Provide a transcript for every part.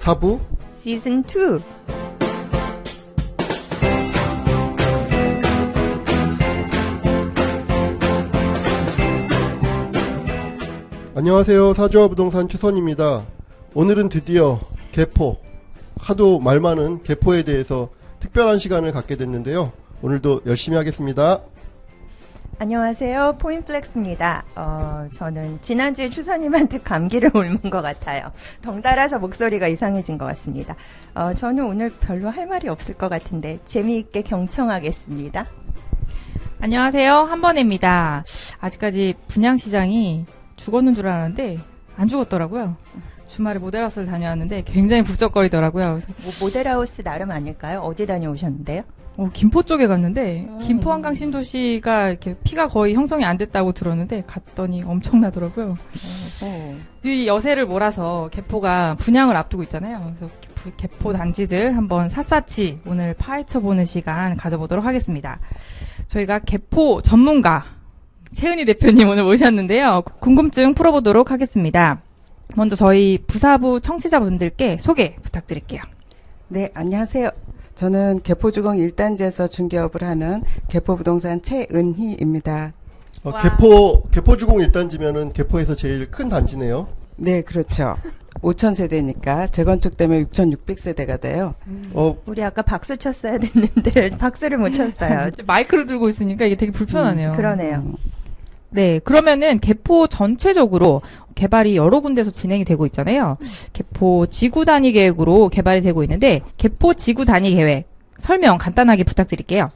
4부 시즌 2. 안녕하세요. 사주와 부동산 추선입니다. 오늘은 드디어 개포, 하도 말 많은 개포에 대해서 특별한 시간을 갖게 됐는데요. 오늘도 열심히 하겠습니다. 안녕하세요. 포인플렉스입니다. 저는 지난주에 추선님한테 감기를 옮은 것 같아요. 덩달아서 목소리가 이상해진 것 같습니다. 저는 오늘 별로 할 말이 없을 것 같은데 재미있게 경청하겠습니다. 안녕하세요. 한번입니다. 아직까지 분양시장이 죽었는 줄 알았는데 안 죽었더라고요. 주말에 모델하우스를 다녀왔는데 굉장히 북적거리더라고요. 모델하우스 나름 아닐까요? 어디 다녀오셨는데요? 김포 쪽에 갔는데 김포 한강 신도시가 이렇게 피가 거의 형성이 안 됐다고 들었는데 갔더니 엄청나더라고요. 이 여세를 몰아서 개포가 분양을 앞두고 있잖아요. 그래서 개포 단지들 한번 샅샅이 오늘 파헤쳐보는 시간 가져보도록 하겠습니다. 저희가 개포 전문가 최은희 대표님 오늘 모셨는데요. 궁금증 풀어보도록 하겠습니다. 먼저 저희 부사부 청취자분들께 소개 부탁드릴게요. 네, 안녕하세요. 저는 개포주공 1단지에서 중개업을 하는 개포부동산 최은희입니다. 개포주공 1단지면은 개포에서 제일 큰 단지네요. 네, 그렇죠. 5,000세대니까 재건축 때문에 6,600세대가 돼요. 우리 아까 박수 쳤어야 됐는데 박수를 못 쳤어요. 마이크를 들고 있으니까 이게 되게 불편하네요. 그러네요. 네, 그러면은 개포 전체적으로 개발이 여러 군데서 진행이 되고 있잖아요. 개포 지구 단위 계획으로 개발이 되고 있는데 개포 지구 단위 계획 설명 간단하게 부탁드릴게요.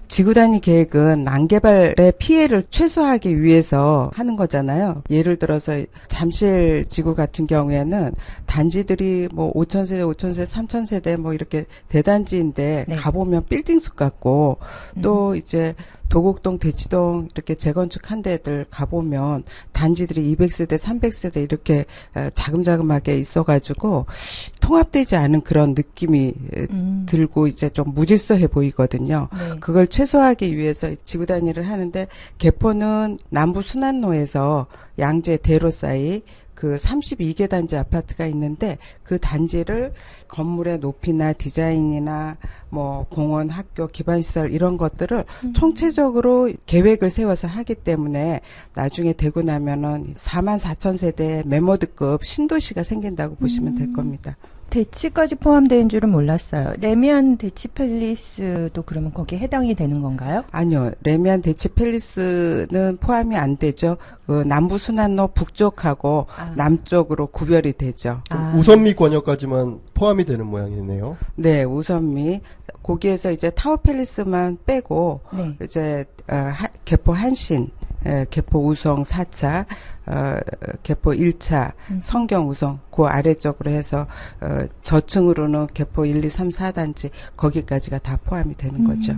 지구 단위 계획은 난개발의 피해를 최소화하기 위해서 하는 거잖아요. 예를 들어서 잠실 지구 같은 경우에는 단지들이 뭐 5,000세대, 5,000세대, 3,000세대 뭐 이렇게 대단지인데 네. 가보면 빌딩 숲 같고 또 이제 도곡동, 대치동 이렇게 재건축한 데들 가보면 단지들이 200세대, 300세대 이렇게 자금자금하게 있어가지고 통합되지 않은 그런 느낌이 들고 이제 좀 무질서해 보이거든요. 네. 그걸 최소화하기 위해서 지구 단위를 하는데 개포는 남부 순환로에서 양재 대로 사이 그 32개 단지 아파트가 있는데 그 단지를 건물의 높이나 디자인이나 뭐 공원, 학교, 기반시설 이런 것들을 총체적으로 계획을 세워서 하기 때문에 나중에 되고 나면은 44,000세대 메모드급 신도시가 생긴다고 보시면 될 겁니다. 대치까지 포함된 줄은 몰랐어요. 레미안 대치 팰리스도 그러면 거기에 해당이 되는 건가요? 아니요. 레미안 대치 팰리스는 포함이 안 되죠. 그 남부 순환로 북쪽하고 남쪽으로 구별이 되죠. 우선미 권역까지만 포함이 되는 모양이네요. 네, 우선미. 거기에서 이제 타워 팰리스만 빼고 네. 이제 개포 한신, 개포 우성 4차, 개포 1차, 성경 우성 그 아래쪽으로 해서 저층으로는 개포 1, 2, 3, 4단지 거기까지가 다 포함이 되는 거죠.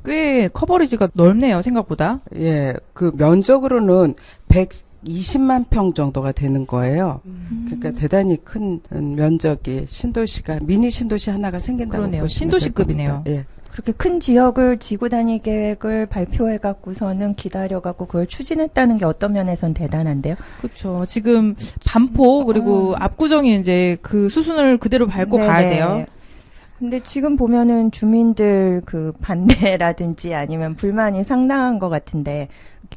꽤 커버리지가 넓네요, 생각보다. 예, 그 면적으로는 120만 평 정도가 되는 거예요. 그러니까 대단히 큰 면적이 신도시가 미니 신도시 하나가 생긴다고 그러네요. 보시면 신도시급이네요. 될 겁니다. 예. 그렇게 큰 지역을 지구 단위 계획을 발표해갖고서는 기다려갖고 그걸 추진했다는 게 어떤 면에선 대단한데요? 그렇죠. 지금 반포 그리고 압구정이 이제 그 수순을 그대로 밟고 네네. 가야 돼요. 근데 지금 보면은 주민들 그 반대라든지 아니면 불만이 상당한 것 같은데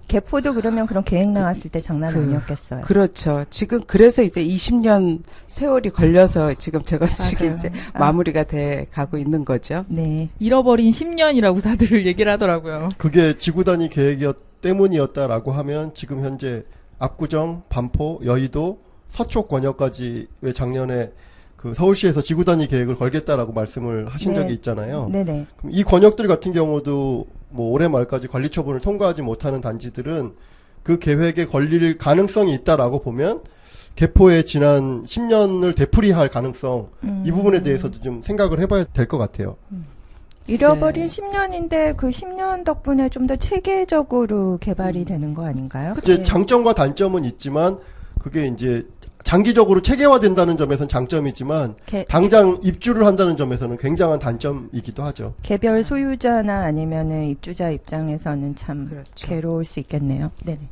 개포도 그러면 그런 계획 나왔을 때 장난 아니었겠어요. 그렇죠. 지금 그래서 이제 20년 세월이 걸려서 지금 재건축이 맞아요. 이제 마무리가 돼 가고 있는 거죠. 네. 잃어버린 10년이라고 다들 얘기를 하더라고요. 그게 지구 단위 계획 때문이었다라고 하면 지금 현재 압구정, 반포, 여의도, 서초 권역까지 왜 작년에 그 서울시에서 지구 단위 계획을 걸겠다라고 말씀을 하신 네. 적이 있잖아요. 네네. 그럼 이 권역들 같은 경우도 뭐 올해 말까지 관리 처분을 통과하지 못하는 단지들은 그 계획에 걸릴 가능성이 있다라고 보면 개포의 지난 10년을 되풀이할 가능성 이 부분에 대해서도 좀 생각을 해봐야 될 것 같아요. 잃어버린 10년인데 그 10년 덕분에 좀 더 체계적으로 개발이 되는 거 아닌가요? 이제 장점과 단점은 있지만 그게 이제 장기적으로 체계화된다는 점에서는 장점이지만 당장 입주를 한다는 점에서는 굉장한 단점이기도 하죠. 개별 소유자나 아니면은 입주자 입장에서는 참 그렇죠. 괴로울 수 있겠네요. 네네.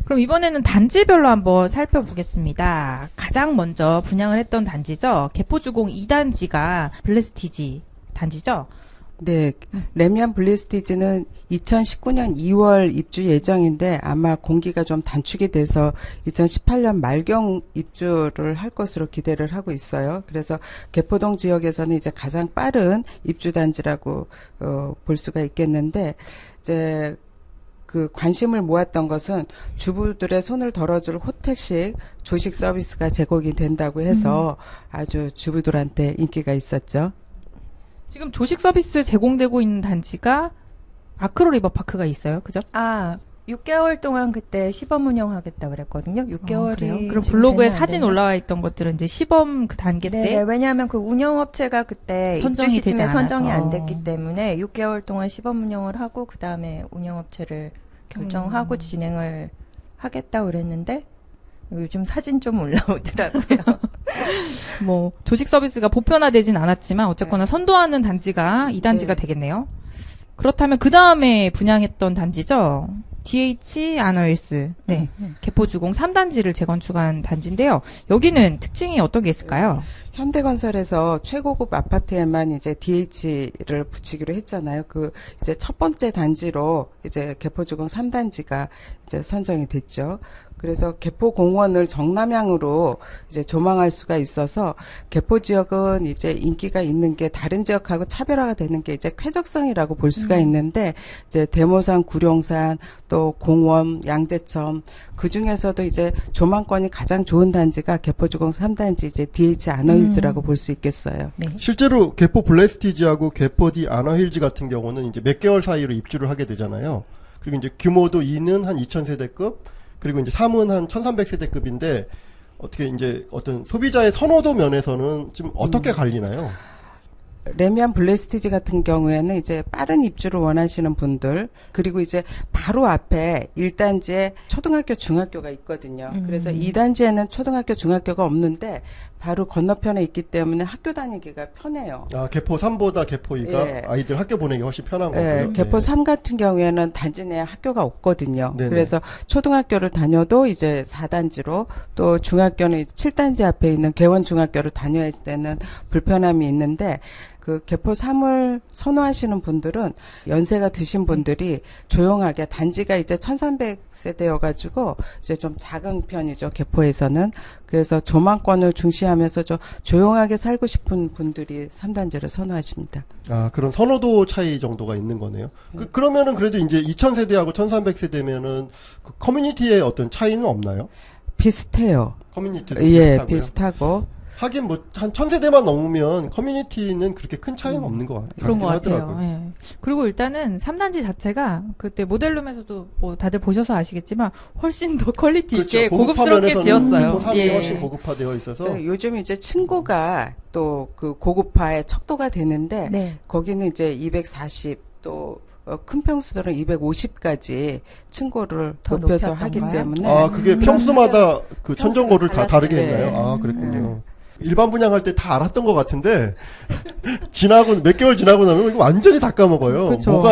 그럼 이번에는 단지별로 한번 살펴보겠습니다. 가장 먼저 분양을 했던 단지죠. 개포주공 2단지가 블레스티지 단지죠. 네, 레미안 블레스티지는 2019년 2월 입주 예정인데 아마 공기가 좀 단축이 돼서 2018년 말경 입주를 할 것으로 기대를 하고 있어요. 그래서 개포동 지역에서는 이제 가장 빠른 입주 단지라고 볼 수가 있겠는데 이제 그 관심을 모았던 것은 주부들의 손을 덜어줄 호텔식 조식 서비스가 제공이 된다고 해서 아주 주부들한테 인기가 있었죠. 지금 조식 서비스 제공되고 있는 단지가 아크로 리버파크가 있어요. 그죠? 6개월 동안 그때 시범 운영하겠다고 그랬거든요. 6개월이. 그래요? 그럼 블로그에 사진 올라와 있던 것들은 이제 시범 그 단계 때? 네, 왜냐하면 그 운영업체가 그때 입주 시점에 선정이 안 됐기 때문에 6개월 동안 시범 운영을 하고 그 다음에 운영업체를 결정하고 진행을 하겠다고 그랬는데 요즘 사진 좀 올라오더라고요. 뭐 조식 서비스가 보편화되진 않았지만 어쨌거나 선도하는 단지가 이 단지가 되겠네요. 그렇다면 그 다음에 분양했던 단지죠. DH 아너힐스, 네, 개포주공 3단지를 재건축한 단지인데요. 여기는 특징이 어떤 게 있을까요? 현대건설에서 최고급 아파트에만 이제 DH를 붙이기로 했잖아요. 그 이제 첫 번째 단지로 이제 개포주공 3단지가 이제 선정이 됐죠. 그래서 개포공원을 정남향으로 이제 조망할 수가 있어서 개포 지역은 이제 인기가 있는 게 다른 지역하고 차별화가 되는 게 이제 쾌적성이라고 볼 수가 있는데 이제 대모산, 구룡산, 또 공원, 양재천 그 중에서도 이제 조망권이 가장 좋은 단지가 개포주공 3단지 이제 DH 아너힐즈라고 볼 수 있겠어요. 네. 실제로 개포 블레스티지하고 개포 디 아너힐즈 같은 경우는 이제 몇 개월 사이로 입주를 하게 되잖아요. 그리고 이제 규모도 2는 한 2000세대급, 그리고 이제 3은 한 1300세대급인데 어떻게 이제 어떤 소비자의 선호도 면에서는 좀 어떻게 갈리나요? 레미안 블레스티지 같은 경우에는 이제 빠른 입주를 원하시는 분들, 그리고 이제 바로 앞에 1단지에 초등학교, 중학교가 있거든요. 그래서 2단지에는 초등학교, 중학교가 없는데 바로 건너편에 있기 때문에 학교 다니기가 편해요. 개포 3보다 개포 2가 아이들 학교 보내기 훨씬 편한 거고요. 개포 3 같은 경우에는 단지 내에 학교가 없거든요. 네네. 그래서 초등학교를 다녀도 이제 4단지로, 또 중학교는 7단지 앞에 있는 개원중학교를 다녀야 되는 불편함이 있는데 그 개포 3을 선호하시는 분들은 연세가 드신 분들이 조용하게, 단지가 이제 1300세대여가지고 이제 좀 작은 편이죠, 개포에서는. 그래서 조망권을 중시하면서 좀 조용하게 살고 싶은 분들이 3단지를 선호하십니다. 그런 선호도 차이 정도가 있는 거네요. 그러면은 그래도 이제 2000세대하고 1300세대면은 그 커뮤니티의 어떤 차이는 없나요? 비슷해요. 커뮤니티도 예, 비슷하고요. 비슷하고. 하긴 뭐 한 1000세대만 넘으면 커뮤니티는 그렇게 큰 차이는 없는 것 같아요. 그런 것 같아요. 예. 그리고 일단은 3단지 자체가 그때 모델룸에서도 뭐 다들 보셔서 아시겠지만 훨씬 더 퀄리티 있게 고급스럽게 지었어요. 3이 훨씬 고급화되어 있어서 요즘 이제 층고가 또 그 고급화의 척도가 되는데 거기는 이제 240 또 큰 평수들은 250까지 층고를 높여서 하기 때문에 그게 평수마다 그 천정고를 다 다르게 했나요? 그랬군요. 일반 분양할 때 다 알았던 것 같은데 몇 개월 지나고 나면 이거 완전히 다 까먹어요. 그쵸.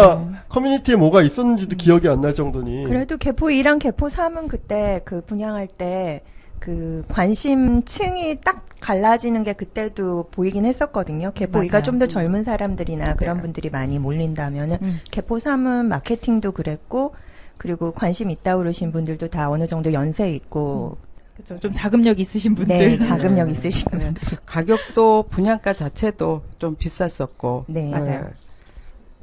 커뮤니티에 뭐가 있었는지도 기억이 안 날 정도니. 그래도 개포 2랑 개포 3은 그때 그 분양할 때 그 관심층이 딱 갈라지는 게 그때도 보이긴 했었거든요. 개포 2가 좀 더 젊은 사람들이나 그런 분들이 많이 몰린다면은 개포 3은 마케팅도 그랬고, 그리고 관심 있다 그러신 분들도 다 어느 정도 연세 있고 그렇죠. 좀 자금력 있으신 분들. 네, 자금력 있으신 분들. 가격도 분양가 자체도 좀 비쌌었고. 네, 맞아요.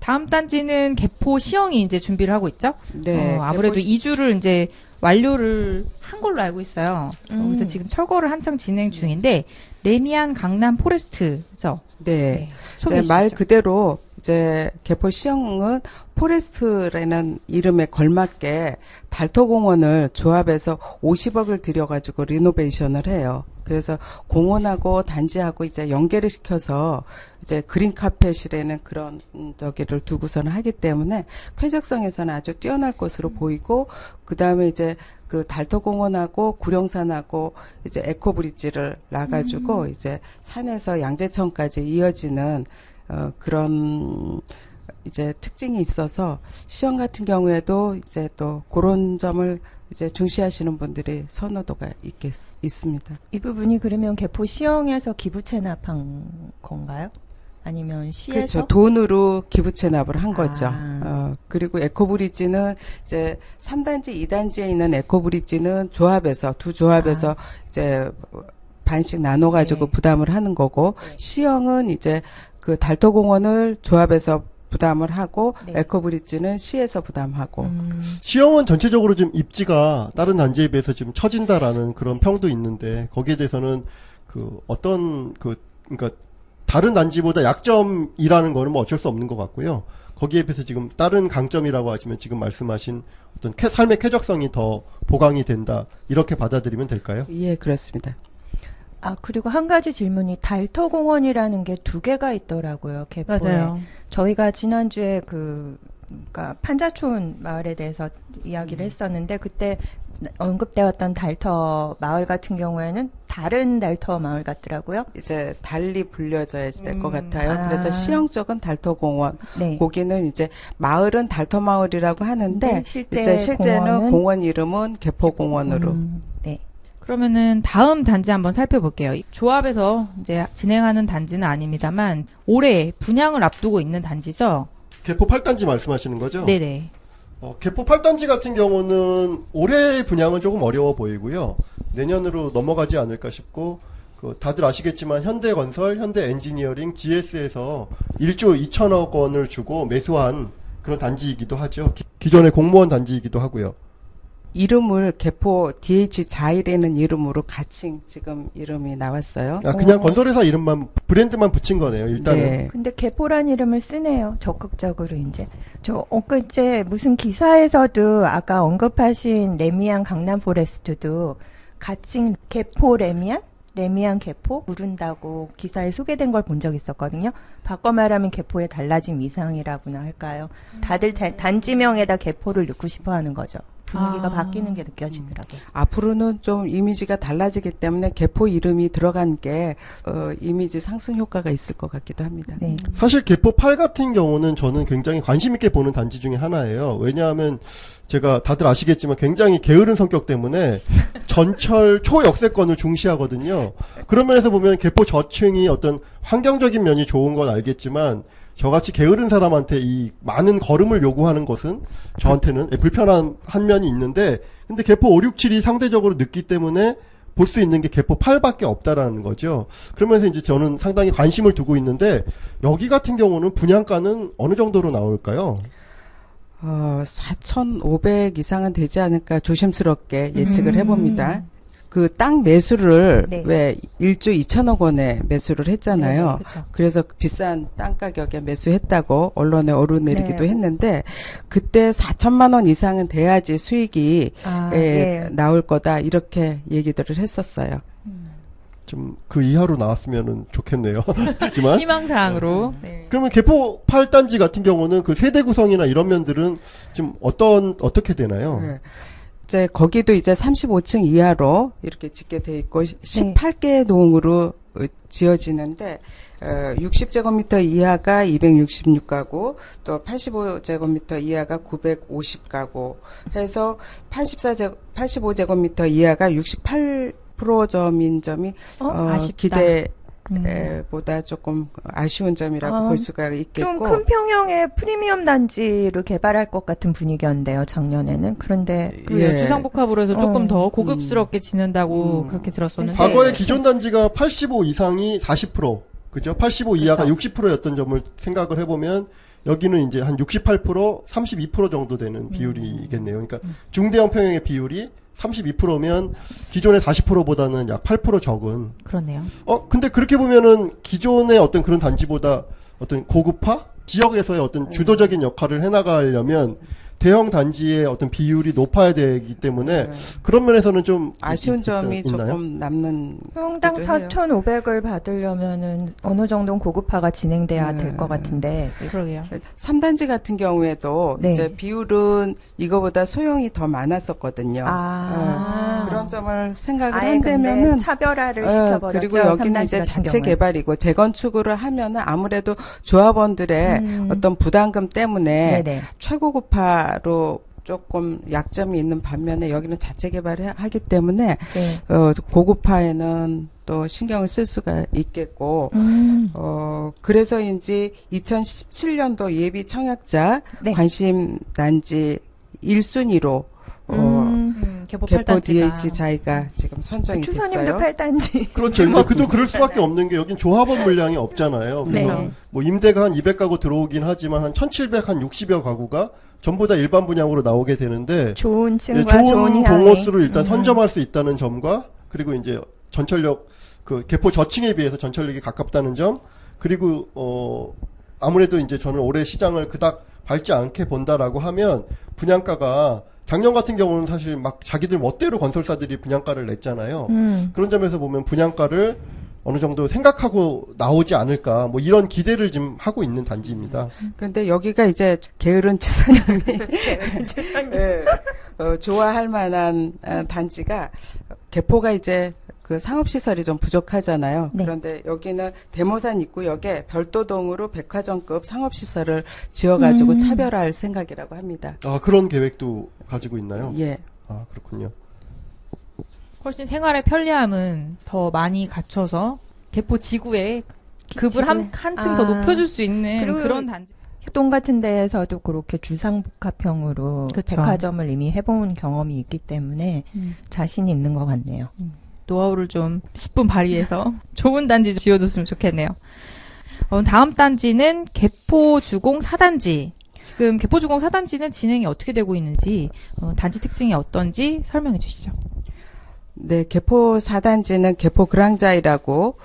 다음 단지는 개포 시형이 이제 준비를 하고 있죠. 네, 아무래도 이주를 이제 완료를 한 걸로 알고 있어요. 그래서 지금 철거를 한창 진행 중인데 레미안 강남 포레스트죠. 네. 말 그대로 이제 개포 시형은 포레스트라는 이름에 걸맞게 달토공원을 조합해서 50억을 들여가지고 리노베이션을 해요. 그래서 공원하고 단지하고 이제 연계를 시켜서 이제 그린 카펫이라는 그런 저기를 두고서는 하기 때문에 쾌적성에서는 아주 뛰어날 것으로 보이고, 그 다음에 이제 그 달토공원하고 구룡산하고 이제 에코브릿지를 놔가지고 이제 산에서 양재천까지 이어지는 그런 이제 특징이 있어서 시형 같은 경우에도 이제 또 그런 점을 이제 중시하시는 분들이 선호도가 있습니다. 이 부분이 그러면 개포 시형에서 기부 체납한 건가요? 아니면 시에서? 그렇죠. 돈으로 기부 체납을 한 거죠. 아. 그리고 에코브리지는 이제 3단지, 2단지에 있는 에코브리지는 두 조합에서 이제 반씩 나눠가지고 네. 부담을 하는 거고, 시형은 이제 그 달터공원을 조합에서 부담을 하고, 네. 에코브리지는 시에서 부담하고. 시형은 전체적으로 좀 입지가 다른 단지에 비해서 좀 처진다라는 그런 평도 있는데 거기에 대해서는 그 어떤 그러니까 다른 단지보다 약점이라는 거는 뭐 어쩔 수 없는 것 같고요. 거기에 비해서 지금 다른 강점이라고 하시면 지금 말씀하신 어떤 삶의 쾌적성이 더 보강이 된다 이렇게 받아들이면 될까요? 예, 그렇습니다. 그리고 한 가지 질문이 달터공원이라는 게 두 개가 있더라고요. 개포에. 맞아요. 저희가 지난주에 그러니까 판자촌 마을에 대해서 이야기를 했었는데 그때 언급되었던 달터 마을 같은 경우에는 다른 달터 마을 같더라고요. 이제 달리 불려져야 될 것 같아요. 아. 그래서 시형 쪽은 달터공원, 네. 거기는 이제 마을은 달터마을이라고 하는데 네, 이제 실제는 공원 이름은 개포공원으로. 네. 그러면은 다음 단지 한번 살펴볼게요. 조합에서 이제 진행하는 단지는 아닙니다만 올해 분양을 앞두고 있는 단지죠. 개포 8단지 말씀하시는 거죠? 네네. 개포 8단지 같은 경우는 올해 분양은 조금 어려워 보이고요. 내년으로 넘어가지 않을까 싶고 다들 아시겠지만 현대건설, 현대엔지니어링, GS에서 1조 2천억 원을 주고 매수한 그런 단지이기도 하죠. 기존의 공무원 단지이기도 하고요. 이름을 개포 DH4이라는 이름으로 가칭 지금 이름이 나왔어요. 그냥 건설회사 이름만 브랜드만 붙인 거네요. 일단은. 네. 근데 개포란 이름을 쓰네요. 적극적으로 이제. 엊그제 무슨 기사에서도 아까 언급하신 레미안 강남 포레스트도 가칭 개포 레미안? 레미안 개포 부른다고 기사에 소개된 걸 본 적 있었거든요. 바꿔 말하면 개포의 달라진 위상이라고나 할까요? 다들 단지명에다 개포를 넣고 싶어 하는 거죠. 분위기가 바뀌는 게 느껴지더라고요. 앞으로는 좀 이미지가 달라지기 때문에 개포 이름이 들어간 게 이미지 상승 효과가 있을 것 같기도 합니다. 네. 사실 개포 8 같은 경우는 저는 굉장히 관심 있게 보는 단지 중에 하나예요. 왜냐하면 제가 다들 아시겠지만 굉장히 게으른 성격 때문에 전철 초역세권을 중시하거든요. 그런 면에서 보면 개포 저층이 어떤 환경적인 면이 좋은 건 알겠지만 저같이 게으른 사람한테 이 많은 걸음을 요구하는 것은 저한테는 불편한 한 면이 있는데 근데 개포 5, 6, 7이 상대적으로 늦기 때문에 볼 수 있는 게 개포 8밖에 없다라는 거죠. 그러면서 이제 저는 상당히 관심을 두고 있는데 여기 같은 경우는 분양가는 어느 정도로 나올까요? 4,500 이상은 되지 않을까 조심스럽게 예측을 해봅니다. 그 땅 매수를 네. 왜 1조 2천억 원에 매수를 했잖아요. 네, 그렇죠. 그래서 비싼 땅 가격에 매수했다고 언론에 오르내리기도 네. 했는데 그때 4천만 원 이상은 돼야지 수익이 예. 나올 거다 이렇게 얘기들을 했었어요. 좀 그 이하로 나왔으면 좋겠네요. 하지만 희망사항으로. 네. 그러면 개포 8단지 같은 경우는 그 세대 구성이나 이런 면들은 좀 어떻게 되나요? 네. 이제 거기도 이제 35층 이하로 이렇게 짓게 돼 있고 18개 동으로 지어지는데 60제곱미터 이하가 266가구, 또 85제곱미터 이하가 950가구 해서 85제곱미터 이하가 68% 점인점이 아쉽다. 기대 보다 조금 아쉬운 점이라고 볼 수가 있겠고 좀 큰 평형의 프리미엄 단지를 개발할 것 같은 분위기였는데요, 작년에는. 그런데 그 주상복합으로 해서 조금 더 고급스럽게 짓는다고 그렇게 들었었는데 과거의 기존 단지가 85 이상이 40%, 그죠? 85 이하가 그렇죠. 60%였던 점을 생각을 해보면 여기는 이제 한 68%, 32% 정도 되는 비율이겠네요. 그러니까 중대형 평형의 비율이 32%면 기존의 40%보다는 약 8% 적은. 그렇네요. 근데 그렇게 보면은 기존의 어떤 그런 단지보다 어떤 고급화? 지역에서의 어떤 주도적인 역할을 해나가려면 대형 단지의 어떤 비율이 높아야 되기 때문에 그런 면에서는 좀 아쉬운 점이 있나요? 조금 남는. 소형당 4,500을 받으려면은 어느 정도 고급화가 진행돼야 될 것 같은데. 그러게요. 3단지 같은 경우에도 네. 이제 비율은 이거보다 소형이 더 많았었거든요. 그런 점을 생각을 한다면은 차별화를 시켜버렸죠. 그리고 여기는 이제 자체 개발이고 재건축을 하면은 아무래도 조합원들의 어떤 부담금 때문에 네네. 최고급화로 조금 약점이 있는 반면에 여기는 자체 개발을 하기 때문에 네. 고급화에는 또 신경을 쓸 수가 있겠고 그래서인지 2017년도 예비 청약자 네. 관심 단지 1순위로 개포 개포 8단지가 DH 자이가 지금 선정이 추사님도 됐어요. 8단지. 그렇죠. 그도 그럴 수밖에 없는 게 여긴 조합원 물량이 없잖아요. 그래서 네. 뭐 임대가 한 200가구 들어오긴 하지만 한 1,700, 한 60여 가구가 전부 다 일반 분양으로 나오게 되는데 좋은 층과 예, 좋은 좋은 향이. 동호수를 일단 선점할 수 있다는 점과 그리고 이제 전철역 그 개포 저층에 비해서 전철역이 가깝다는 점 그리고 아무래도 이제 저는 올해 시장을 그닥 밟지 않게 본다라고 하면 분양가가 작년 같은 경우는 사실 막 자기들 멋대로 건설사들이 분양가를 냈잖아요. 그런 점에서 보면 분양가를 어느 정도 생각하고 나오지 않을까 뭐 이런 기대를 지금 하고 있는 단지입니다. 그런데 여기가 이제 게으른 지사님이 좋아할 만한 단지가 개포가 이제 그 상업시설이 좀 부족하잖아요. 네. 그런데 여기는 대모산 입구역에 별도동으로 백화점급 상업시설을 지어가지고 차별화할 생각이라고 합니다. 아, 그런 계획도 가지고 있나요? 예. 아, 그렇군요. 훨씬 생활의 편리함은 더 많이 갖춰서 개포 지구에 급을 한층 더 높여줄 수 있는 그리고 그런 단지. 협동 같은 데에서도 그렇게 주상복합형으로 그쵸. 백화점을 이미 해본 경험이 있기 때문에 자신이 있는 것 같네요. 노하우를 좀 10분 발휘해서 좋은 단지 좀 지어줬으면 좋겠네요. 다음 단지는 개포주공 4단지. 지금 개포주공 4단지는 진행이 어떻게 되고 있는지, 단지 특징이 어떤지 설명해 주시죠. 네, 개포 4단지는 개포 그랑자이라고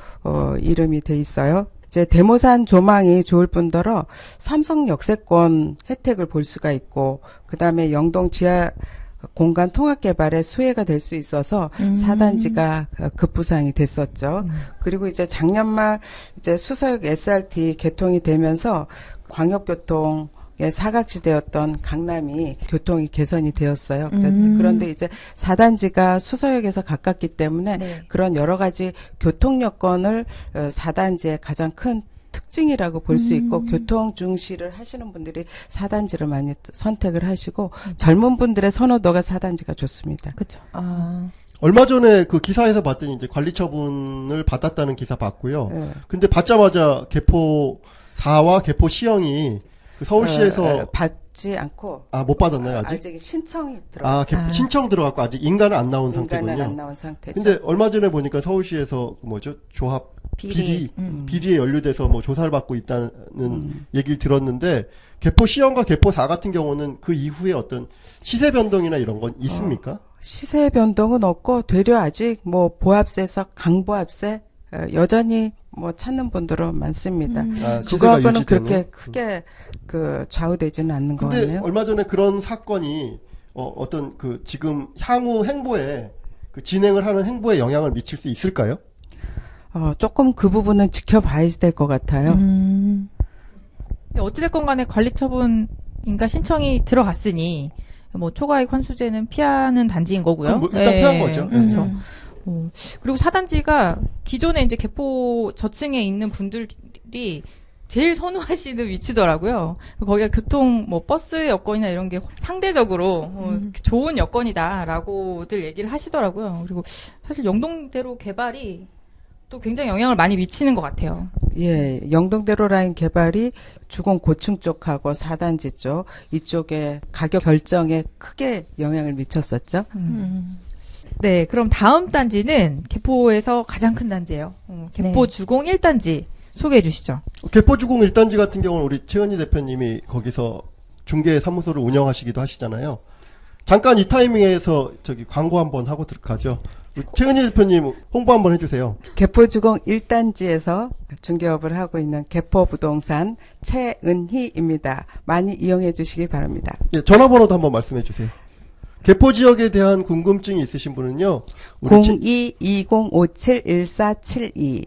이름이 돼 있어요. 이제 대모산 조망이 좋을 뿐더러 삼성 역세권 혜택을 볼 수가 있고 그다음에 영동 지하 공간 통합 개발에 수혜가 될 수 있어서 4단지가 급부상이 됐었죠. 그리고 이제 작년 말 이제 수서역 SRT 개통이 되면서 광역교통 사각지대였던 강남이 교통이 개선이 되었어요. 그런데 이제 4단지가 수서역에서 가깝기 때문에 네. 그런 여러 가지 교통 여건을 4단지의 가장 큰 특징이라고 볼 수 있고 교통 중시를 하시는 분들이 4단지를 많이 선택을 하시고 젊은 분들의 선호도가 4단지가 좋습니다. 그렇죠. 얼마 전에 그 기사에서 봤더니 이제 관리 처분을 받았다는 기사 봤고요. 네. 근데 받자마자 개포 4와 개포 시형이 그 서울시에서 받지 않고 못 받았나요, 아직? 아직 신청이 들어갔어요. 신청 들어갔고 아직 인가는 안 나온 상태군요. 인가는 안 나온 상태죠. 근데 얼마 전에 보니까 서울시에서 뭐죠? 조합 비리에 연루돼서 뭐 조사를 받고 있다는 얘기를 들었는데 개포 시형과 개포 4 같은 경우는 그 이후에 어떤 시세 변동이나 이런 건 있습니까? 시세 변동은 없고 되려 아직 뭐 보합세에서 강보합세 여전히 뭐 찾는 분들은 많습니다. 그거하고는 그렇게 크게 그 좌우되지는 않는 것 근데 같네요. 얼마 전에 그런 사건이 어떤 그 지금 향후 행보에 그 진행을 하는 행보에 영향을 미칠 수 있을까요? 조금 그 부분은 지켜봐야 될 것 같아요. 어찌됐건 간에 관리처분인가 신청이 들어갔으니 뭐 초과이익 환수제는 피하는 단지인 거고요. 뭐 일단 피한 거죠. 그렇죠. 그리고 4단지가 기존에 이제 개포 저층에 있는 분들이 제일 선호하시는 위치더라고요. 거기가 교통, 뭐, 버스 여건이나 이런 게 상대적으로 좋은 여건이다라고들 얘기를 하시더라고요. 그리고 사실 영동대로 개발이 또 굉장히 영향을 많이 미치는 것 같아요. 예, 영동대로 라인 개발이 주공 고층 쪽하고 4단지 쪽 이쪽에 가격 결정에 크게 영향을 미쳤었죠. 네, 그럼 다음 단지는 개포에서 가장 큰 단지예요. 개포 주공 1단지 소개해 주시죠. 개포주공 1단지 같은 경우는 우리 최은희 대표님이 거기서 중개사무소를 운영하시기도 하시잖아요. 잠깐 이 타이밍에서 저기 광고 한번 하고 들어가죠. 최은희 대표님 홍보 한번 해주세요. 개포주공 1단지에서 중개업을 하고 있는 개포부동산 최은희입니다. 많이 이용해 주시기 바랍니다. 예, 전화번호도 한번 말씀해 주세요. 개포 지역에 대한 궁금증이 있으신 분은요. 02-2057-1472.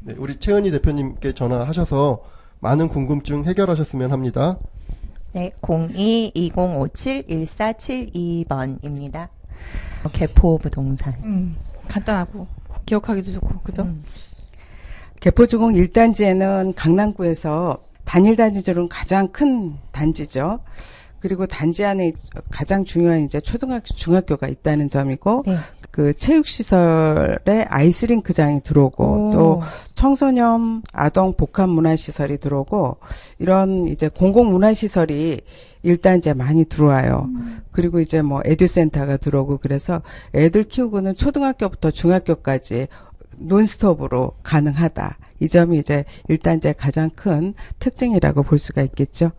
네, 우리 최은희 대표님께 전화하셔서 많은 궁금증 해결하셨으면 합니다. 네, 02-2057-1472번입니다. 개포 부동산. 간단하고 기억하기도 좋고 그죠? 개포주공 1단지에는 강남구에서 단일 단지들은 가장 큰 단지죠. 그리고 단지 안에 가장 중요한 이제 초등학교, 중학교가 있다는 점이고, 네. 그 체육시설에 아이스링크장이 들어오고, 또 청소년 아동 복합문화시설이 들어오고, 이런 이제 공공문화시설이 1단지에 많이 들어와요. 그리고 이제 뭐 에듀센터가 들어오고, 그래서 애들 키우고는 초등학교부터 중학교까지 논스톱으로 가능하다. 이 점이 이제 1단지의 가장 큰 특징이라고 볼 수가 있겠죠.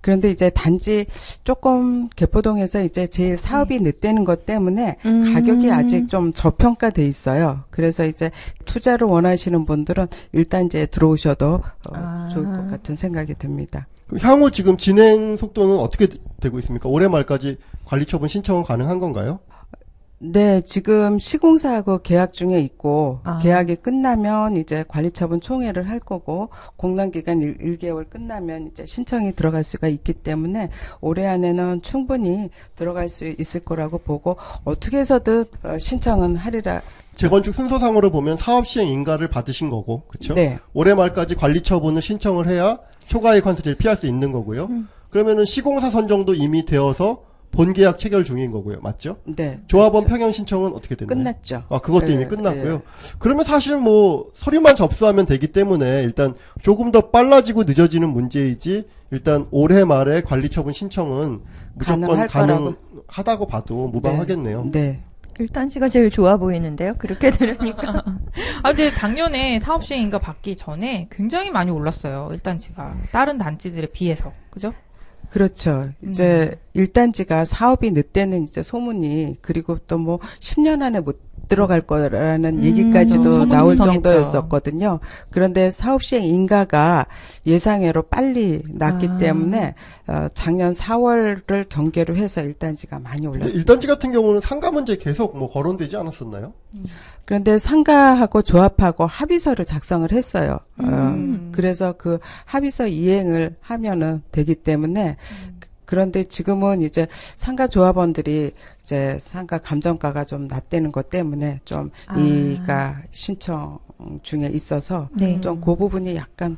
그런데 이제 단지 조금 개포동에서 이제 제일 사업이 늦대는 것 때문에 가격이 아직 좀 저평가돼 있어요. 그래서 이제 투자를 원하시는 분들은 1단지에 들어오셔도 좋을 것 같은 생각이 듭니다. 향후 지금 진행 속도는 어떻게 되고 있습니까? 올해 말까지 관리처분 신청은 가능한 건가요? 네, 지금 시공사하고 계약 중에 있고, 계약이 끝나면 이제 관리처분 총회를 할 거고, 공란기간 1개월 끝나면 이제 신청이 들어갈 수가 있기 때문에, 올해 안에는 충분히 들어갈 수 있을 거라고 보고, 어떻게 해서든 신청은 하리라. 재건축 순서상으로 보면 사업 시행 인가를 받으신 거고, 그렇죠? 네. 올해 말까지 관리처분을 신청을 해야 초과이익 환수제를 피할 수 있는 거고요. 그러면은 시공사 선정도 이미 되어서 본계약 체결 중인 거고요. 맞죠? 네. 조합원 그렇죠. 평형 신청은 어떻게 됐나요? 끝났죠. 아, 그것도 네, 이미 끝났고요. 네. 그러면 사실 뭐 서류만 접수하면 되기 때문에 일단 조금 더 빨라지고 늦어지는 문제이지 일단 올해 말에 관리처분 신청은 무조건 가능하다고 봐도 무방하겠네요. 네. 1단지가 제일 좋아 보이는데요. 그렇게 들으니까. 근데 작년에 사업시행인가 받기 전에 굉장히 많이 올랐어요. 1단지가. 다른 단지들에 비해서. 그죠? 그렇죠. 이제 1단지가 사업이 늦대는 이제 소문이, 그리고 또 뭐 10년 안에 못 들어갈 거라는 얘기까지도 나올 무성했죠. 정도였었거든요. 그런데 사업 시행 인가가 예상외로 빨리 났기 때문에 작년 4월을 경계로 해서 1단지가 많이 올랐습니다. 1단지 같은 경우는 상가 문제 계속 뭐 거론되지 않았었나요? 그런데 상가하고 조합하고 합의서를 작성을 했어요. 그래서 그 합의서 이행을 하면은 되기 때문에 그런데 지금은 이제 상가 조합원들이 이제 상가 감정가가 좀 낮다는 것 때문에 좀 이가 신청 중에 있어서 네. 좀 그 부분이 약간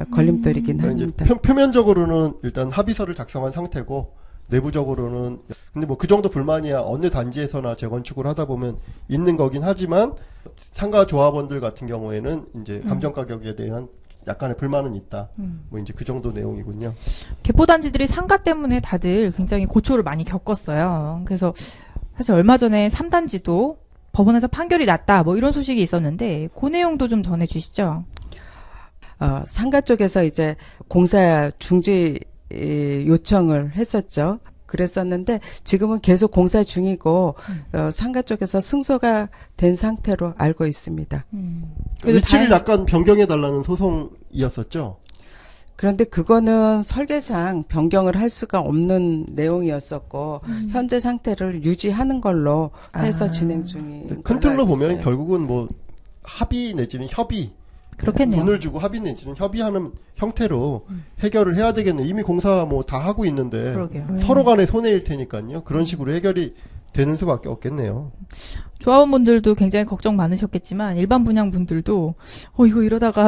걸림돌이긴 합니다. 이제 표면적으로는 일단 합의서를 작성한 상태고 내부적으로는 근데 뭐 그 정도 불만이야 어느 단지에서나 재건축을 하다 보면 있는 거긴 하지만 상가 조합원들 같은 경우에는 이제 감정 가격에 대한 약간의 불만은 있다. 뭐 이제 그 정도 내용이군요. 개포단지들이 상가 때문에 다들 굉장히 고초를 많이 겪었어요. 그래서 사실 얼마 전에 3단지도 법원에서 판결이 났다. 뭐 이런 소식이 있었는데 그 내용도 좀 전해주시죠. 상가 쪽에서 이제 공사 중지 요청을 했었죠. 그랬었는데 지금은 계속 공사 중이고 상가 쪽에서 승소가 된 상태로 알고 있습니다. 위치를 약간 변경해달라는 소송이었었죠. 그런데 그거는 설계상 변경을 할 수가 없는 내용이었었고 현재 상태를 유지하는 걸로 해서 진행 중인 큰 틀로 보면 있어요. 결국은 뭐 합의 내지는 협의 그렇겠네요. 돈을 주고 합의 내지는 협의하는 형태로 해결을 해야 되겠네요. 이미 공사 뭐 다 하고 있는데 그러게요. 서로 간의 손해일 테니까요. 그런 식으로 해결이 되는 수밖에 없겠네요. 조합원분들도 굉장히 걱정 많으셨겠지만 일반 분양분들도 이거 이러다가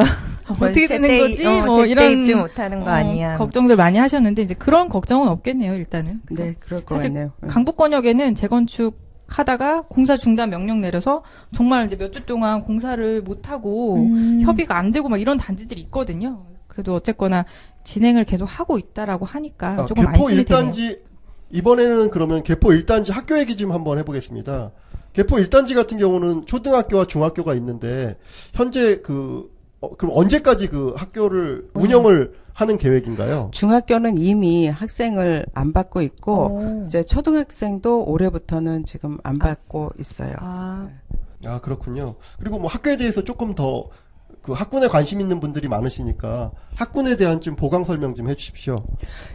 어떻게 되는 거지? 뭐 제때 이런 입주 못하는 거 아니야. 걱정들 많이 하셨는데 이제 그런 걱정은 없겠네요. 일단은. 그래서 네, 그럴 것 사실 같네요. 강북권역에는 재건축 하다가 공사 중단 명령 내려서 정말 이제 몇 주 동안 공사를 못 하고 협의가 안 되고 막 이런 단지들이 있거든요. 그래도 어쨌거나 진행을 계속 하고 있다라고 하니까 조금 개포 안심이 되네요. 1단지 이번에는 그러면 개포 1단지 학교 얘기 좀 한번 해보겠습니다. 개포 1단지 같은 경우는 초등학교와 중학교가 있는데 현재 그럼 언제까지 그 학교를 운영을 하는 계획인가요? 중학교는 이미 학생을 안 받고 있고 오. 이제 초등학생도 올해부터는 지금 안 받고 있어요. 아, 아, 그렇군요. 그리고 뭐 학교에 대해서 조금 더 그 학군에 관심 있는 분들이 많으시니까 학군에 대한 좀 보강 설명 좀 해주십시오.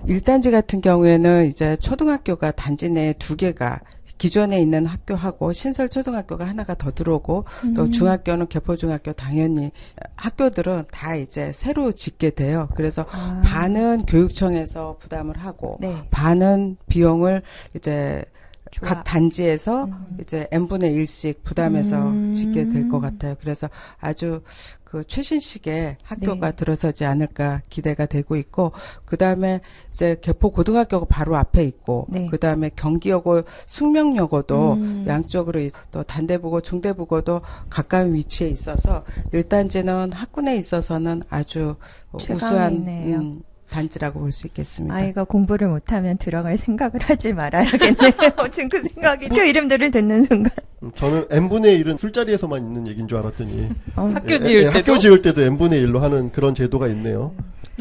1단지 같은 경우에는 이제 초등학교가 단지 내에 2개가 기존에 있는 학교하고 신설 초등학교가 하나가 더 들어오고 또 중학교는 개포중학교 당연히 학교들은 다 이제 새로 짓게 돼요. 그래서 반은 교육청에서 부담을 하고 네. 반은 비용을 이제 좋아. 각 단지에서 이제 n분의 1씩 부담해서 짓게 될 것 같아요. 그래서 아주 그 최신식의 학교가 네. 들어서지 않을까 기대가 되고 있고, 그 다음에 이제 개포 고등학교가 바로 앞에 있고, 네. 그 다음에 경기여고, 숙명여고도 양쪽으로 또 단대부고 중대부고도 가까운 위치에 있어서 1단지는 학군에 있어서는 아주 최강이네요. 우수한 단지라고 볼 수 있겠습니다. 아이가 공부를 못하면 들어갈 생각을 하지 말아야겠네요. 지금 그 생각이 학교 이름들을 듣는 순간. 저는 n분의 1은 술자리에서만 있는 얘기인 줄 알았더니 학교 지을 때도 학교 지을 때도 n분의 1로 하는 그런 제도가 있네요.